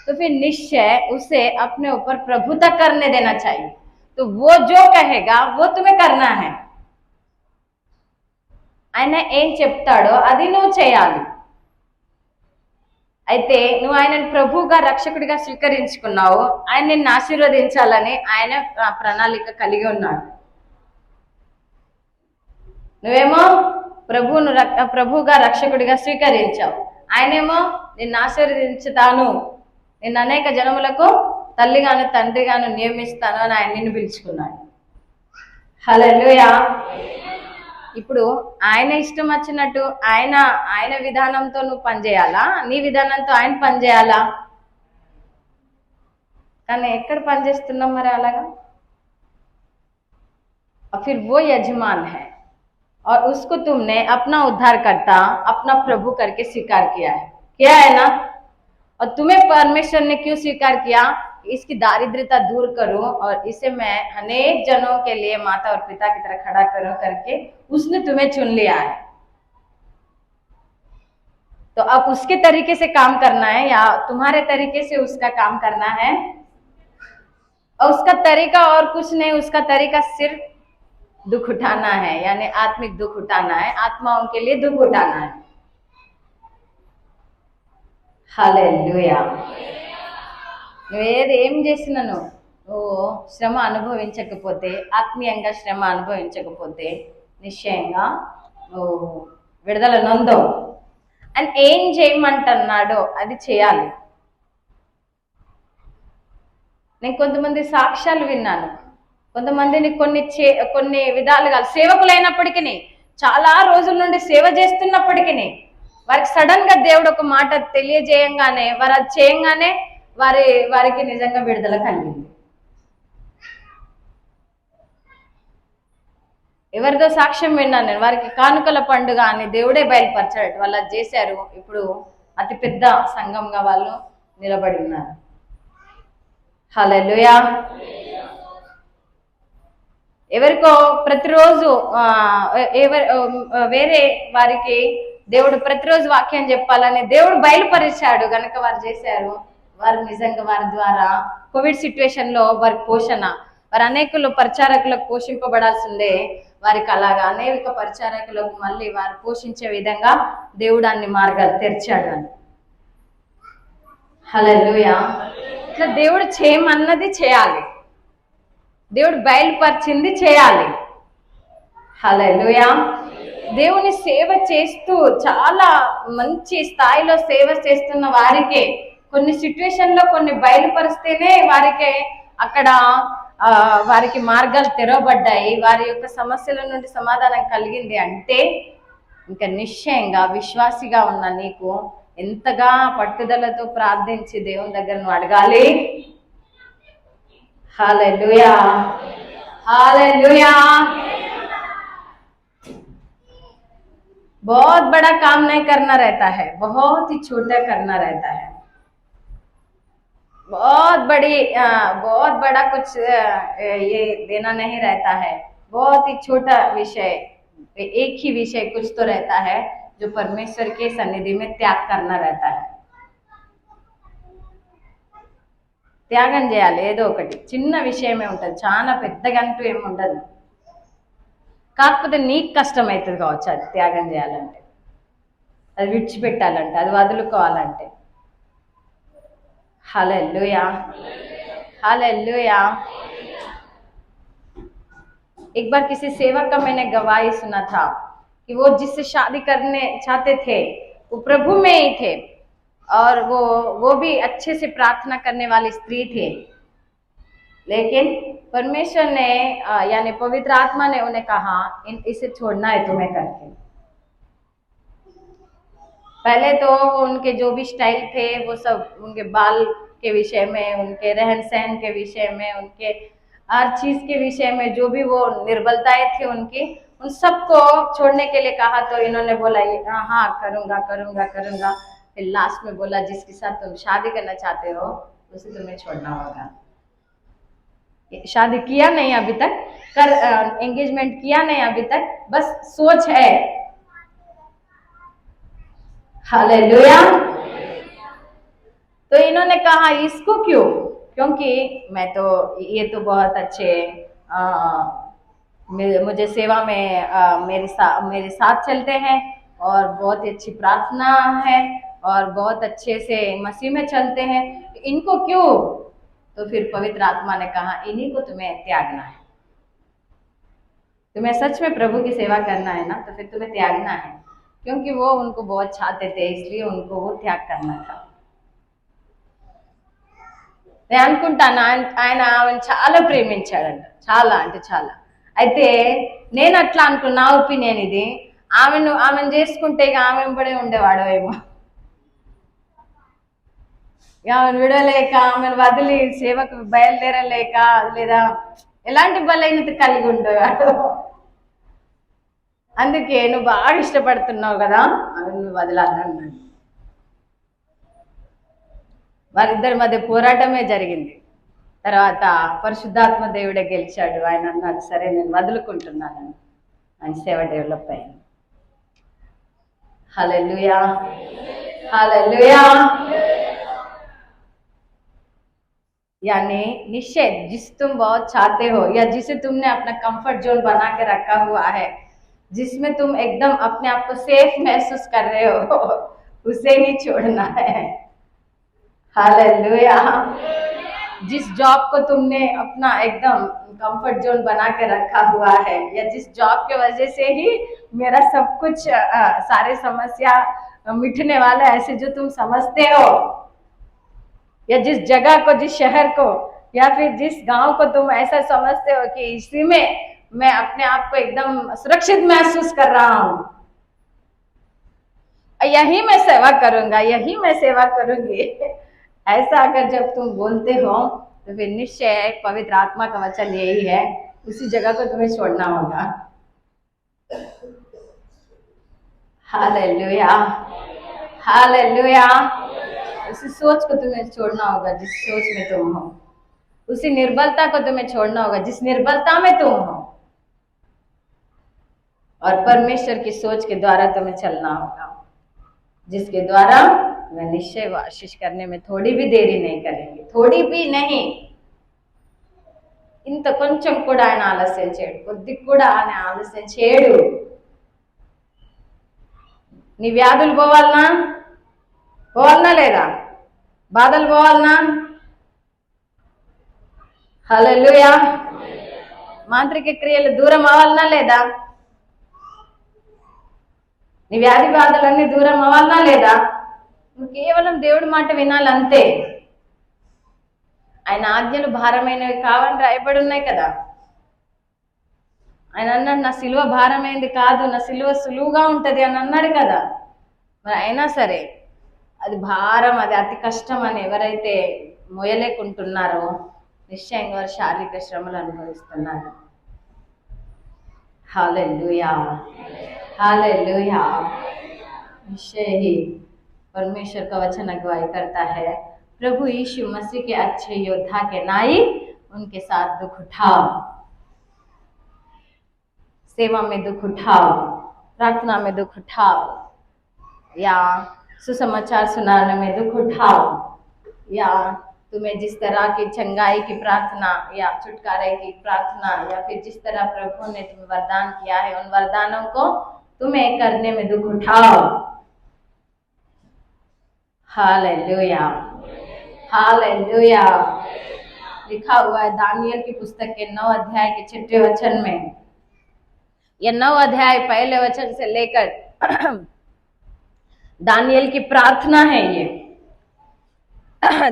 तो फिर निश्चय उसे अपने ऊपर प्रभुता करने देना चाहिए. तो वो जो कहेगा वो तुम्हें करना है. ఆయన ఏం చెప్తాడో అది నువ్వు చేయాలి. అయితే నువ్వు ఆయనను ప్రభువుగా రక్షకుడిగా స్వీకరించుకున్నావు, ఆయన నిన్ను ఆశీర్వదించాలని ఆయన ప్రణాళిక కలిగి ఉన్నాడు. నువ్వేమో ప్రభువుగా రక్షకుడిగా స్వీకరించావు. ఆయనేమో నిన్ను ఆశీర్వదించుతాను, నిన్ను అనేక జనములకు తల్లిగాను తండ్రిగాను నియమిస్తాను అని ఆయన నిన్ను పిలుచుకున్నాడు. హల్లెలూయా. ఇప్పుడు ఆయన ఇష్టం వచ్చినట్టు ఆయన విధానంతో నువ్వు పనిచేయాలా, నీ విధానంతో ఆయన పనిచేయాలా? కానీ ఎక్కడ పనిచేస్తున్నాం మరి అలాగా? फिर वो यजमान है और उसको तुमने अपना उद्धारकर्ता अपना प्रभु करके स्वीकार किया है ना? और तुम्हें परमेश्वर ने क्यों स्वीकार किया? इसकी दारिद्रता दूर करूं और इसे मैं अनेक जनों के लिए माता और पिता की तरह खड़ा करूं करके उसने तुम्हें चुन लिया है। तो अब उसके तरीके से काम करना है या तुम्हारे तरीके से उसका काम करना है? और उसका तरीका और कुछ नहीं, उसका तरीका सिर्फ दुख उठाना है, यानी आत्मिक दुख उठाना है, आत्माओं के लिए दुख उठाना है। హల్లెలూయా. నువ్వేది ఏం చేసినాను నువ్వు శ్రమ అనుభవించకపోతే, ఆత్మీయంగా శ్రమ అనుభవించకపోతే నిశ్చయంగా నువ్వు విడుదల నొందవు. అండ్ ఏం చేయమంటున్నాడో అది చేయాలి. నేను కొంతమంది సాక్ష్యాలు విన్నాను, కొంతమందిని కొన్ని విధాలుగా సేవకులైనప్పటికీ, చాలా రోజుల నుండి సేవ చేస్తున్నప్పటికీ వారికి సడన్ గా దేవుడు ఒక మాట తెలియజేయంగానే వారు అది చేయంగానే వారికి నిజంగా విడుదల కలిగింది. ఎవరిదో సాక్ష్యం విన్నాను నేను, వారికి కానుకల పండుగ అని దేవుడే బయలుపరచాడు, వాళ్ళు అది చేశారు. ఇప్పుడు అతి పెద్ద సంఘంగా వాళ్ళు నిలబడి ఉన్నారు. హల్లెలూయా. ఎవరికో ప్రతిరోజు వేరే వారికి దేవుడు ప్రతిరోజు వాక్యం చెప్పాలని దేవుడు బయలుపరిచాడు కనుక వారు చేశారు. వారు నిజంగా వారి ద్వారా కోవిడ్ సిచ్యువేషన్ లో వారి పోషణ, వారు అనేకులు పరిచారకులకు పోషింపబడాల్సిందే, వారికి అలాగా అనేక పరిచారకులకు మళ్ళీ వారు పోషించే విధంగా దేవుడు అన్ని మార్గాలు తెరిచాడు అని. హల్లెలూయా. ఇట్లా దేవుడు చేయమన్నది చేయాలి, దేవుడు బయలుపరిచింది చేయాలి. హల్లెలూయా. దేవుని సేవ చేస్తూ చాలా మంచి స్థాయిలో సేవ చేస్తున్న వారికి కొన్ని సిచ్యువేషన్ లో కొన్ని బయలుపరిస్తేనే వారికి అక్కడ వారికి మార్గాలు తెరవబడ్డాయి, వారి యొక్క సమస్యల నుండి సమాధానం కలిగింది అంటే ఇంకా నిశ్చయంగా విశ్వాసిగా ఉన్న నీకు ఎంతగా పట్టుదలతో ప్రార్థించి దేవుని దగ్గర నువ్వు అడగాలి. Hallelujah, hallelujah. बहुत बड़ा काम नहीं करना रहता है, बहुत ही छोटा करना रहता है। बहुत बड़ा कुछ ये देना नहीं रहता है, बहुत ही छोटा विषय, एक ही विषय कुछ तो रहता है जो परमेश्वर के सन्निधि में त्याग करना रहता है। త్యాగం చేయాలి, ఏదో ఒకటి చిన్న విషయమే ఉంటుంది, చాలా పెద్దగంటూ ఏమి ఉండదు. కాకపోతే నీకు కష్టమవుతుంది కావచ్చు అది త్యాగం చేయాలంటే, అది విడిచిపెట్టాలంటే, అది వదులుకోవాలంటే. హల్లెలూయా, హల్లెలూయా। एक बार किसी सेवक का मैंने गवाही सुना था कि वो जिससे शादी करने चाहते थे वो प्रभु में ही थे और वो भी अच्छे से प्रार्थना करने वाली स्त्री थे, लेकिन परमेश्वर ने यानी पवित्र आत्मा ने उन्हें कहा इसे छोड़ना है तुम्हें करके। पहले तो उनके जो भी स्टाइल थे वो सब, उनके बाल के विषय में, उनके रहन सहन के विषय में, उनके हर चीज के विषय में जो भी वो निर्बलताएं थी उनकी, उन सबको छोड़ने के लिए कहा। तो इन्होंने बोला हाँ करूंगा करूंगा करूंगा। फिर लास्ट में बोला जिसके साथ तुम शादी करना चाहते हो उसे तुम्हें छोड़ना होगा। शादी किया नहीं अभी तक, एंगेजमेंट किया नहीं अभी तक, बस सोच है। हालेलुया। तो इन्होंने कहा इसको क्यों, क्योंकि मैं तो ये तो बहुत अच्छे मुझे सेवा में मेरे साथ चलते हैं और बहुत ही अच्छी प्रार्थना है और बहुत अच्छे से मसीह में चलते हैं, इनको क्यों? तो फिर पवित्र आत्मा ने कहा इन्हीं को तुम्हें त्यागना है। तुम्हें सच में प्रभु की सेवा करना है ना, तो फिर तुम्हें त्यागना है, क्योंकि वो उनको बहुत चाहते थे, इसलिए उनको वो त्याग करना था. నేను అనుకుంటాను ఆయన ఆమెను చాలా ప్రేమించాడంట, చాలా అంటే చాలా. అయితే నేను అట్లా అనుకున్న, నా ఒపీనియన్ ఇది, ఆమెను చేసుకుంటే ఇక ఆమె వెంబడే ఉండేవాడు ఏమో. ఆమెను విడలేక, ఆమెను వదిలి సేవకు బయలుదేరలేక, లేదా ఎలాంటి బలహీనత కలిగి ఉండేవాడు. అందుకే నువ్వు బాగా ఇష్టపడుతున్నావు కదా, ఆమెను నువ్వు వదలాలన్నాడు. వారిద్దరి మధ్య పోరాటమే జరిగింది. తర్వాత పరిశుద్ధాత్మ దేవుడే గెలిచాడు. ఆయన అన్నాడు, సరే నేను వదులుకుంటున్నాను. ఆయన సేవ డెవలప్ అయింది. హల్లెలూయా, హల్లెలూయా. यानी निश्चय जिस तुम बहुत चाहते हो, या जिसे तुमने अपना कंफर्ट जोन बना के रखा हुआ है, जिसमें तुम एकदम अपने आप को सेफ महसूस कर रहे हो, उसे ही छोड़ना है. हालेलुया. जिस जॉब को तुमने अपना एकदम कंफर्ट जोन बना के रखा हुआ है, या जिस जॉब के वजह से ही मेरा सब कुछ सारे समस्या मिटने वाला है, ऐसे जो तुम समझते हो, या जिस जगह को, जिस शहर को, या फिर जिस गांव को तुम ऐसा समझते हो कि इसी में मैं अपने आप को एकदम सुरक्षित महसूस कर रहा हूं, यही मैं सेवा करूंगा, यही मैं सेवा करूंगी, ऐसा अगर जब तुम बोलते हो, तो फिर निश्चय पवित्र आत्मा का वचन यही है, उसी जगह को तुम्हें छोड़ना होगा. Hallelujah, hallelujah. उसी सोच को तुम्हें छोड़ना होगा जिस सोच में तुम हो, उसी निर्बलता को तुम्हें छोड़ना होगा जिस निर्बलता में तुम हो, और परमेश्वर की सोच के द्वारा तुम्हें चलना होगा, जिसके द्वारा वह निश्चय वो आशीष करने में थोड़ी भी देरी नहीं करेंगे, थोड़ी भी नहीं. ఇంత కొంచెం కూడా ఆయన ఆలస్యం చేయడు, కొద్ది కూడా ఆయన ఆలస్యం చేయడు. నీ వ్యాధులు పోవాలనా లేదా? బాధలు పోవాలనా? హల్లెలూయా. మాంత్రిక క్రియలు దూరం అవ్వాలనా లేదా? నీ వ్యాధి బాధలన్నీ దూరం అవ్వాలనా లేదా? నువ్వు కేవలం దేవుడి మాట వినాలంతే. ఆయన ఆజ్ఞలు భారమైనవి కావని రాయబడి ఉన్నాయి కదా. ఆయన అన్నాడు, నా సిలువ భారమైంది కాదు, నా సిలువ సులువుగా ఉంటది అని అన్నాడు కదా. మరి అయినా సరే అది భారం, అది అతి కష్టం అని ఎవరైతే మోయలేకుంటున్నారో నిశ్చయంగా వారు శారీరక శ్రమలు అనుభవిస్తున్నారు. Hallelujah, hallelujah. निश्चय ही परमेश्वर का वचन अगुवाई करता है, प्रभु यीशु मसीह के अच्छे योद्धा के नाई उनके साथ दुख उठाओ, सेवा में दुख उठाओ, प्रार्थना में दुख उठाओ, या सुसमाचार सुनाने में दुख उठाओ, या तुम्हें जिस तरह की चंगाई की प्रार्थना या छुटकारे की प्रार्थना, या फिर जिस तरह प्रभु ने तुम्हें वरदान किया है, उन वरदानों को तुम्हें करने में दुख उठाओ. Hallelujah, hallelujah. लिखा हुआ है दानियल की पुस्तक के 9 अध्याय के 6 वचन में, यह 9 अध्याय पहले वचन से लेकर दानियल की प्रार्थना है. ये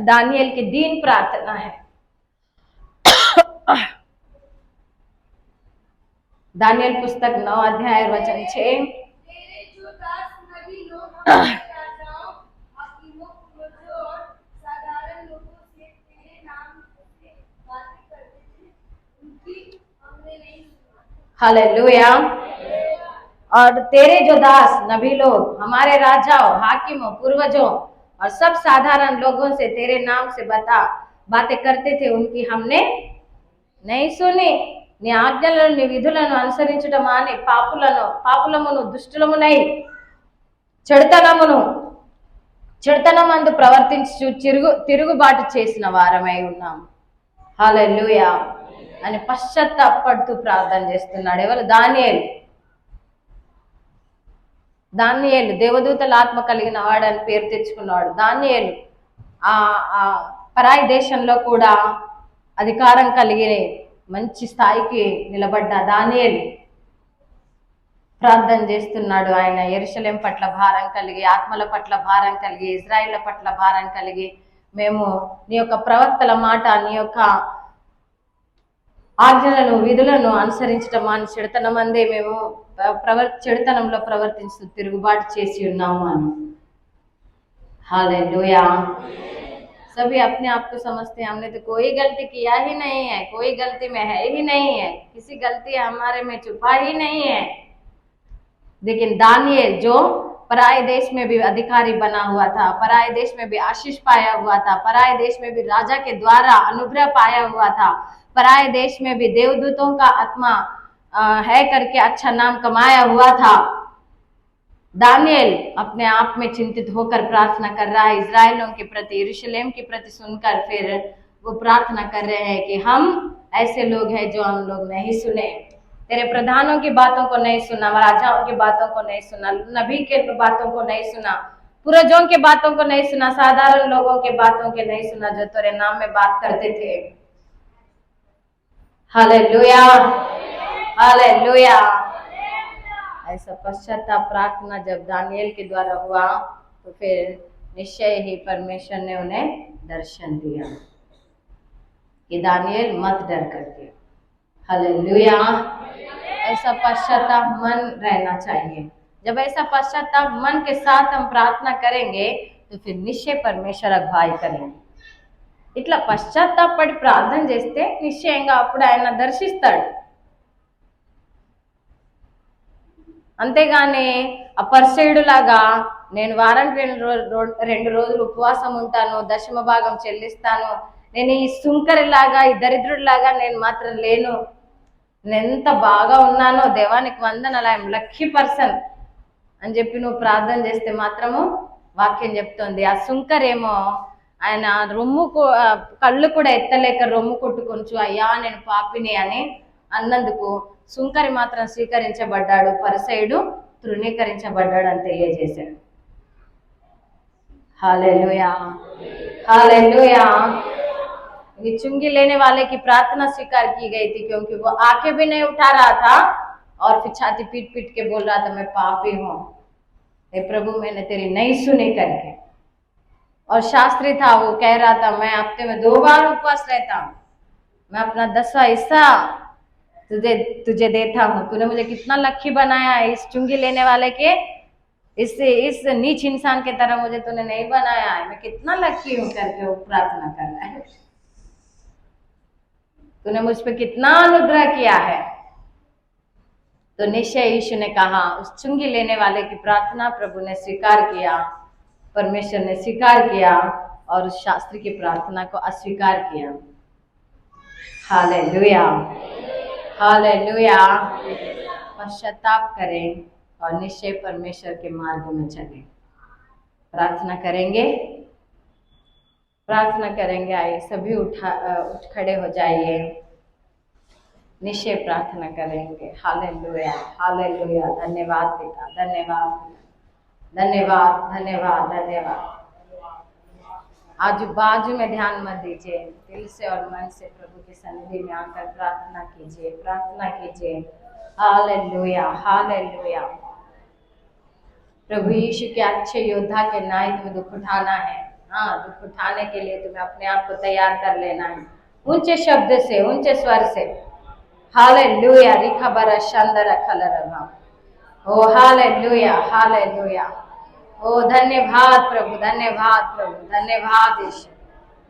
दानियल की दीन प्रार्थना है. दानियल पुस्तक 9 अध्याय वचन 6. तेरे जो दास नबी लोग हमारे राजाओं, हाकिमों, पुरोहितों और साधारण लोगों से तेरे नाम से बातें करते थे, उनकी हमने नहीं सुना. हालेलुया. और तेरे जो दास नबी लोग हमारे राजाओं, हाकिमों, पूर्वजों और सब साधारण लोगों से तेरे नाम से बातें करते थे, उनकी हमने नहीं सुनी. నీ ఆజ్ఞలను నీ విధులను అనుసరించడం మాని పాపులమును దుష్టులమునై చెడుతనమందు ప్రవర్తించు తిరుగుబాటు చేసిన వారమై ఉన్నాం. హల్లెలూయా అని పశ్చాత్తాపడుతూ ప్రార్థన చేస్తున్నాడు. ఎవరు? దానియేలు దేవదూతల ఆత్మ కలిగిన వాడని పేరు తెచ్చుకున్నాడు. దానియేలు ఆ పరాయి దేశంలో కూడా అధికారం కలిగి మంచి స్థాయికి నిలబడ్డ దానియేలు ప్రార్థన చేస్తున్నాడు. ఆయన యెరూషలేం పట్ల భారం కలిగి, ఆత్మల పట్ల భారం కలిగి, ఇజ్రాయిల్ పట్ల భారం కలిగి, మేము నీ యొక్క ప్రవక్తల మాట, నీ యొక్క ఆజ్ఞలను విధులను అనుసరించడం అని చెడుతనమందే మేము చెడుతనంలో ప్రవర్తించు తిరుగుబాటు చేసి ఉన్నాము అని. हालेलुया। सभी अपने आप को समझते हैं हमने तो कोई गलती किया ही नहीं है, कोई गलती में है ही नहीं है, किसी गलती हमारे में छुपा ही नहीं है। लेकिन दानिएल जो पराए देश में भी अधिकारी बना हुआ था, पराए देश में भी आशीष पाया हुआ था, पराए देश में भी राजा के द्वारा अनुग्रह पाया हुआ था, पराए देश में भी देवदूतों का आत्मा है करके अच्छा नाम कमाया हुआ था। दानिएल अपने आप में चिंतित होकर प्रार्थना कर रहा है इजराइलों के प्रति, यरूशलेम के प्रति सुनकर फिर वो प्रार्थना कर रहे हैं कि हम ऐसे लोग हैं जो हम लोग नहीं सुने, तेरे प्रधानों की बातों को नहीं सुना, राजाओं की बातों को नहीं सुना, नबी के बातों को नहीं सुना, पूर्वजों के बातों को नहीं सुना, साधारण लोगों के बातों के नहीं सुना जो तेरे नाम में बात करते थे। Hallelujah, hallelujah. ऐसा पश्चाताप प्रार्थना जब दानिएल के द्वारा हुआ तो फिर निश्चय ही परमेश्वर ने उन्हें दर्शन दिया कि दानिएल मत डर करके। हालेलुया। ऐसा पश्चाताप मन रहना चाहिए। जब ऐसा पश्चाताप मन के साथ हम प्रार्थना करेंगे तो फिर निश्चय परमेश्वर अगुवाई करेंगे। ఇట్లా పశ్చాత్తాపడి ప్రార్థన చేస్తే నిశ్చయంగా అప్పుడు ఆయన దర్శిస్తాడు. అంతేగాని అపరిసేయుడులాగా నేను వారానికి 2 రోజులు ఉపవాసం ఉంటాను, దశమ భాగం చెల్లిస్తాను, నేను ఈ సుంకరిలాగా ఈ దరిద్రుడిలాగా నేను మాత్రం లేను, నేను ఎంత బాగా ఉన్నానో దేవానికి వందనాలు, ఐఎమ్ లక్కీ పర్సన్ అని చెప్పి నువ్వు ప్రార్థన చేస్తే మాత్రము వాక్యం చెప్తోంది ఆ సుంకరేమో ఆయన కళ్ళు కూడా ఎత్తలేక రొమ్ము కొట్టుకొంచు అయ్యా నేను పాపిని అని అన్నందుకు సుంకరి మాత్రం స్వీకరించబడ్డాడు, పరిసయుడు తృణీకరించబడ్డాడు అని తెలియజేశాడు. Hallelujah, hallelujah. ये चुंगी लेने वाले की प्रार्थना स्वीकार की गई थी क्योंकि वो आंखें भी नहीं उठा रहा था और फिर छाती पीट पीट के बोल रहा था मैं पापी हूँ, हे प्रभु मैंने तेरी नहीं सुनी करके। और शास्त्री था, वो कह रहा था मैं हफ्ते में 2 बार उपवास रहता हूँ, मैं अपना 10वां हिस्सा तुझे देता हूँ, तूने मुझे कितना लक्की बनाया है, इस चुंगी लेने वाले के इस नीच इंसान के तरह मुझे तूने नहीं बनाया है, मैं कितना लक्की हूँ करके वो प्रार्थना कर रहा है, तूने मुझ पे कितना अनुग्रह किया है। तो निश्चय यीशु ने कहा उस चुंगी लेने वाले की प्रार्थना प्रभु ने स्वीकार किया, परमेश्वर ने स्वीकार किया और उस शास्त्री की प्रार्थना को अस्वीकार किया। Hallelujah, hallelujah. पश्चाताप करें और निश्चय परमेश्वर के मार्ग में चलें। प्रार्थना करेंगे, प्रार्थना करेंगे। आइए सभी उठ खड़े हो जाइए, निश्चय प्रार्थना करेंगे। Hallelujah, hallelujah. धन्यवाद पिता, धन्यवाद, धन्यवाद, धन्यवाद, धन्यवाद। आजू बाजू में ध्यान मत दीजिए, दिल से और मन से प्रभु की सन्निधि में आकर प्रार्थना कीजिए, प्रार्थना कीजिए। Hallelujah, hallelujah. प्रभु यीशु के अच्छे योद्धा के नाई तुम्हें दुख उठाना है। हाँ, दुख उठाने के लिए तुम्हें अपने आप को तैयार कर लेना है, ऊंचे शब्द से, ऊंचे स्वर से। हालेलुया। रिखा बरा शंदर खलरवा। ओ हालेलुया, हालेलुया। ओ धन्यवाद प्रभु, धन्यवाद प्रभु, धन्यवाद यीशु,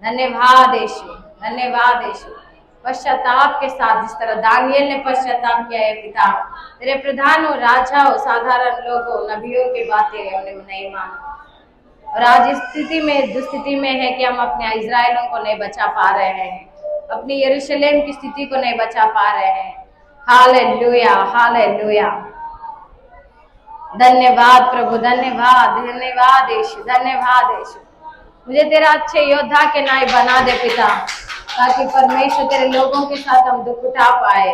धन्यवाद यीशु, धन्यवाद यीशु। पश्चाताप के साथ जिस तरह दानिएल ने पश्चाताप किया है पिता, तेरे प्रधानों, राजाओं, साधारण लोगों, नबियों की बातें हमने नहीं माना और आज इस स्थिति में दुस्थिति में है कि हम अपने इजराइलों को नहीं बचा पा रहे हैं, अपनी यरूशलेम की स्थिति को नहीं बचा पा रहे हैं। Hallelujah, hallelujah. धन्यवाद प्रभु, धन्यवाद, धन्यवाद यीशु, धन्यवाद यीशु। मुझे तेरा अच्छे योद्धा के नाई बना दे पिता, ताकि परमेश्वर तेरे लोगों के साथ हम दुख उठा पाए।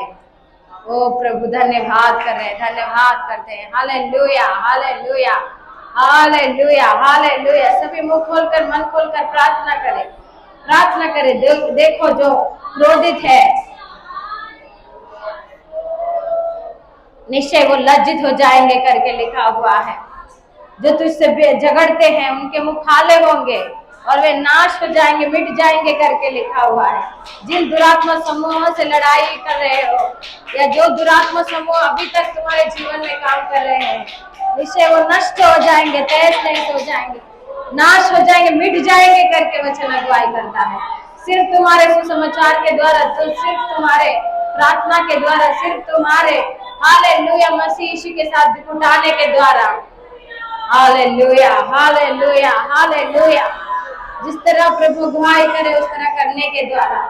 ओ प्रभु धन्यवाद कर रहे हैं, धन्यवाद करते हैं। Hallelujah, hallelujah, hallelujah, hallelujah. सभी मुंह खोलकर, मन खोलकर प्रार्थना करें, प्रार्थना करें। देखो जो क्रोधित है, निश्चय वो लज्जित हो जाएंगे करके लिखा हुआ है। जो तुझसे झगड़ते हैं उनके मुख काले होंगे और वे नाश हो जाएंगे, मिट जाएंगे करके लिखा हुआ है। जिन दुरात्मा समूहों से लड़ाई कर रहे हो या जो दुरात्मा समूह अभी तक तुम्हारे जीवन में काम कर रहे हैं, निश्चय वो नष्ट हो जाएंगे, तहस नहस हो जाएंगे, नाश हो जाएंगे, मिट जाएंगे करके वचन अगुवाई करता है। सिर्फ तुम्हारे सुसमाचार के द्वारा, तो सिर्फ तुम्हारे प्रार्थना के द्वारा, सिर्फ तुम्हारे हालेलुया मसीह यीशु के साथ उठाने के द्वारा, हालेलुया हालेलुया हालेलुया, जिस तरह प्रभु अगुवाई करे उस तरह करने के द्वारा।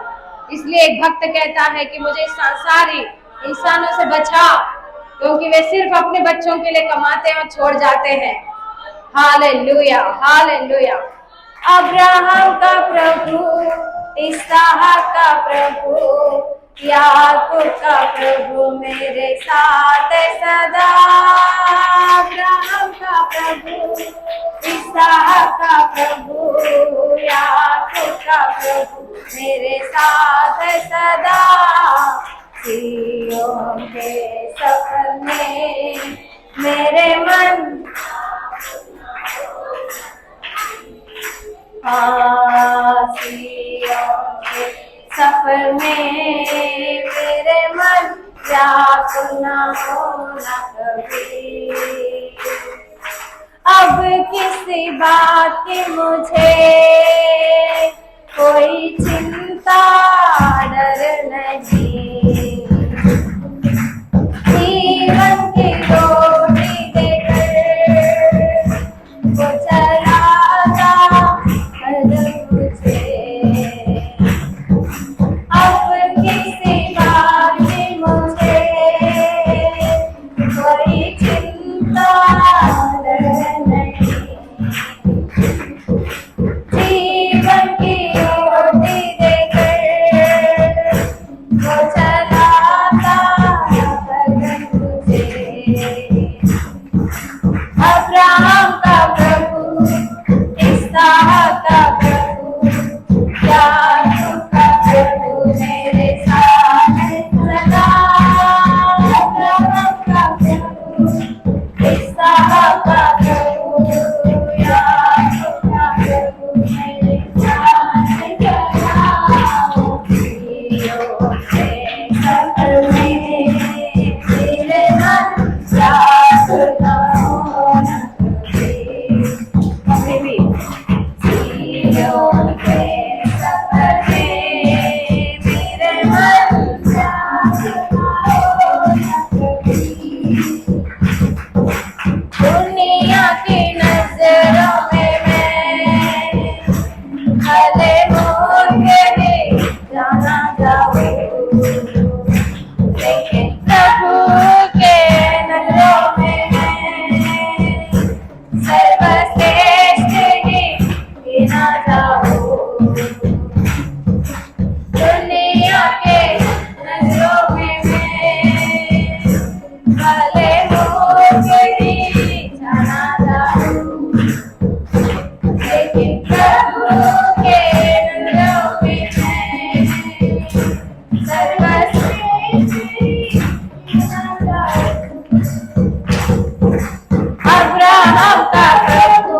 इसलिए एक भक्त कहता है कि मुझे सांसारी इंसानों से बचा, क्योंकि वे सिर्फ अपने बच्चों के लिए कमाते हैं और छोड़ जाते हैं। Hallelujah hallelujah. अब्राहम का प्रभु, इसहाक का प्रभु, याकूब का प्रभु मेरे साथ सदा। अब्राहम का प्रभु, इसहाक का प्रभु, याकूब का प्रभु मेरे साथ सदा। सिय्योन के सफर में मेरे मन, सिय्योन के सफर में मेरे मन व्याकुल न होना कभी। अब किसी बात की मुझे कोई चिंता डर नहीं, जीवन की रोटी देकर वो चलाता हरदम मुझे। अब किसी बात की मुझे कोई चिंता नहीं, जीवन की रोटी देकर वो चलाता हरदम मुझे। अब्राहम का प्रभु, इसहाक का प्रभु, याकूब का प्रभु मेरे साथ सदा। अब्राहम का प्रभु, इसहाक का प्रभु, याकूब का प्रभु मेरे साथ सदा। सिय्योन के सफर में मेरे मन व्याकुल न होना कभी भी। सिय्योन के सफर में मेरे मन व्याकुल न होना कभी। दुनिया की नजरों में मैं भले मूर्ख भी जाना जाऊं, लेकिन प्रभु के नजरों में मैं सर्वश्रेष्ठ ही गिना जाऊं। दुनिया के नजरों में मैं भले मूर्ख ही जाना जाऊं, लेकिन प्रभु के नजरों में मैं सर्वश्रेष्ठ ही गिना जाऊं। अब्राहम का प्रभु,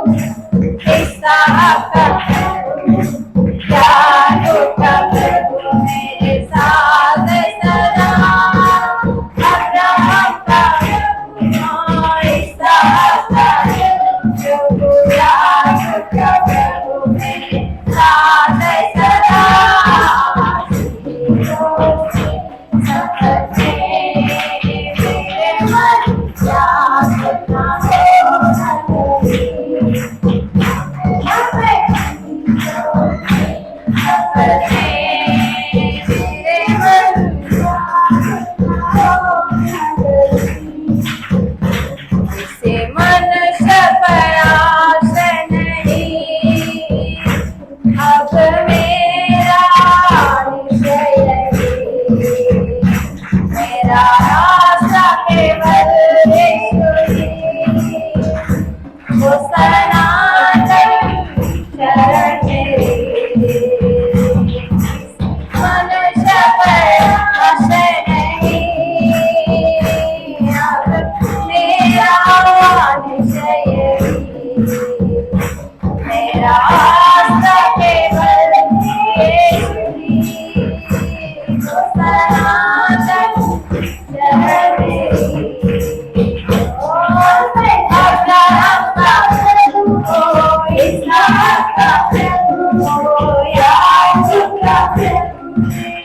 इसहाक का प्रभु, याकूब का प्रभु मेरे साथ सदा। अब्राहम का प्रभु, इसहाक का प्रभु, याकूब का प्रभु मेरे साथ सदा। सिय्योन के सफर में मेरे मन व्याकुल न होना कभी। Sara,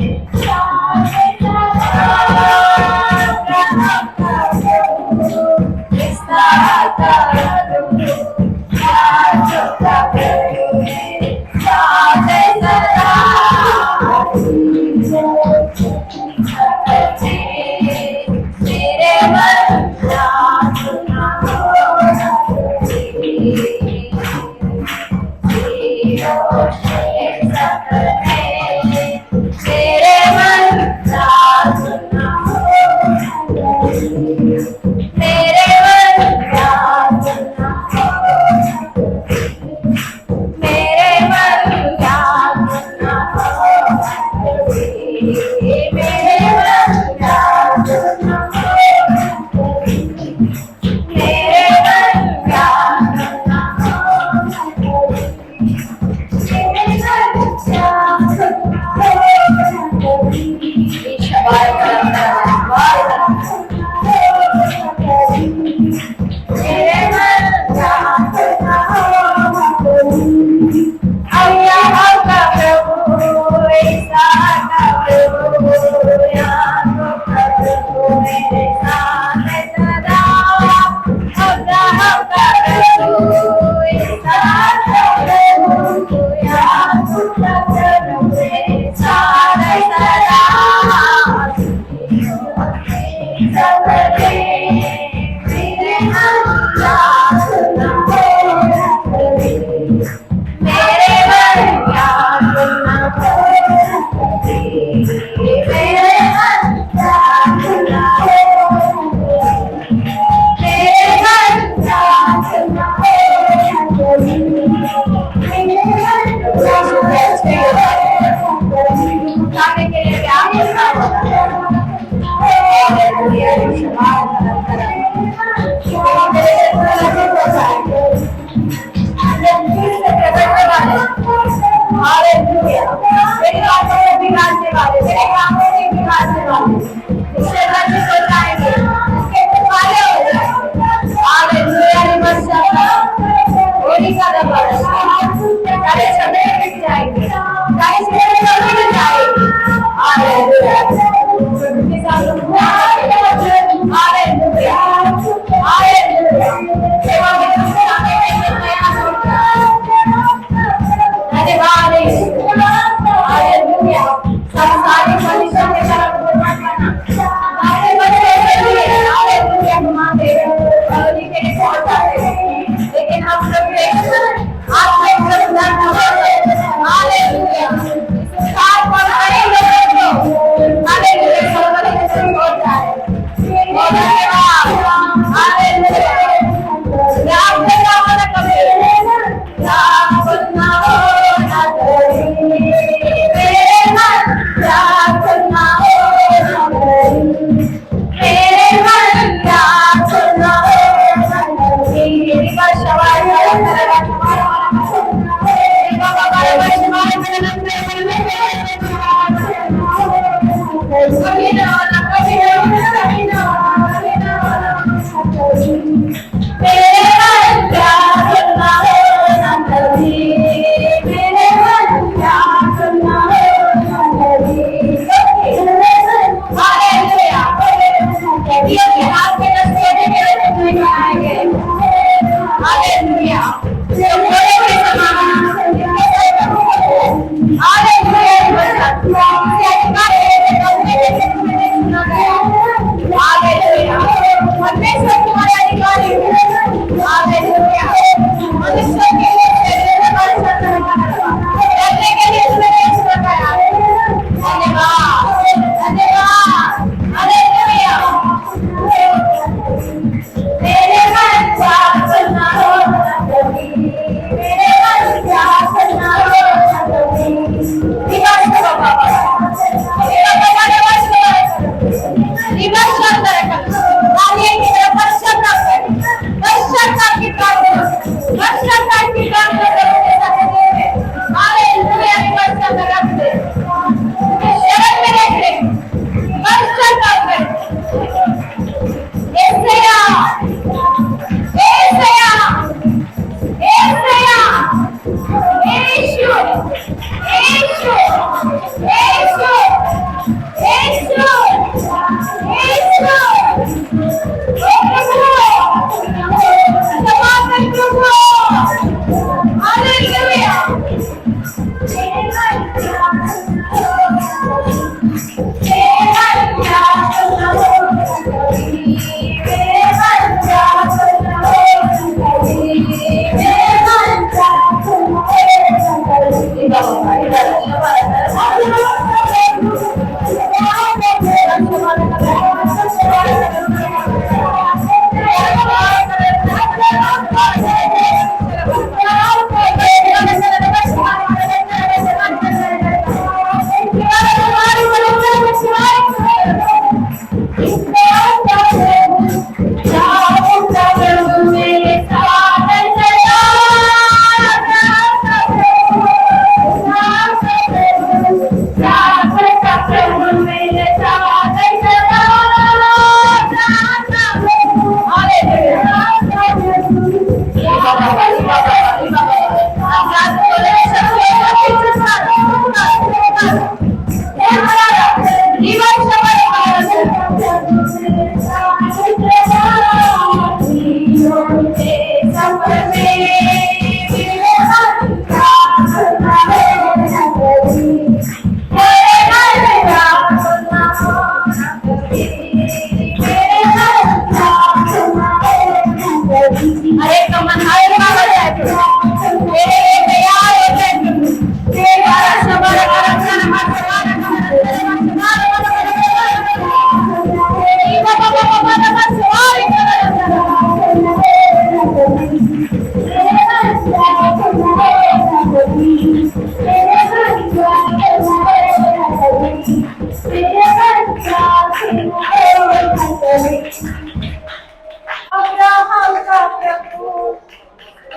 अब्राहम का प्रभु,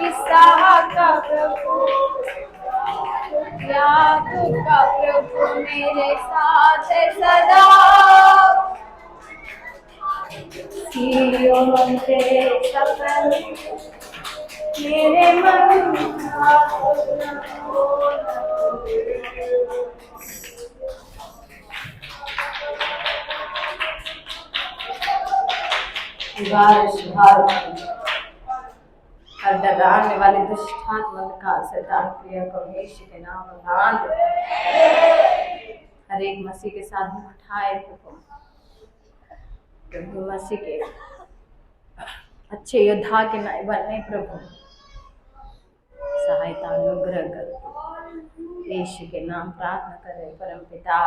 इसहाक का प्रभु, याकूब का प्रभु मेरे साथ है सदा। सिय्योन के सपने मेरे मन का पूर्ण हो। हर डराने वाले दुष्टात्मा का शैतान क्रिया को यीशु के नाम में भान देता है। हर एक मसीह के साथ मुख उठाए प्रभु मसीह के अच्छे योद्धा के नाय बनने प्रभु सहायता अनुग्रह कर। यीशु के नाम प्रार्थना करें परम पिता।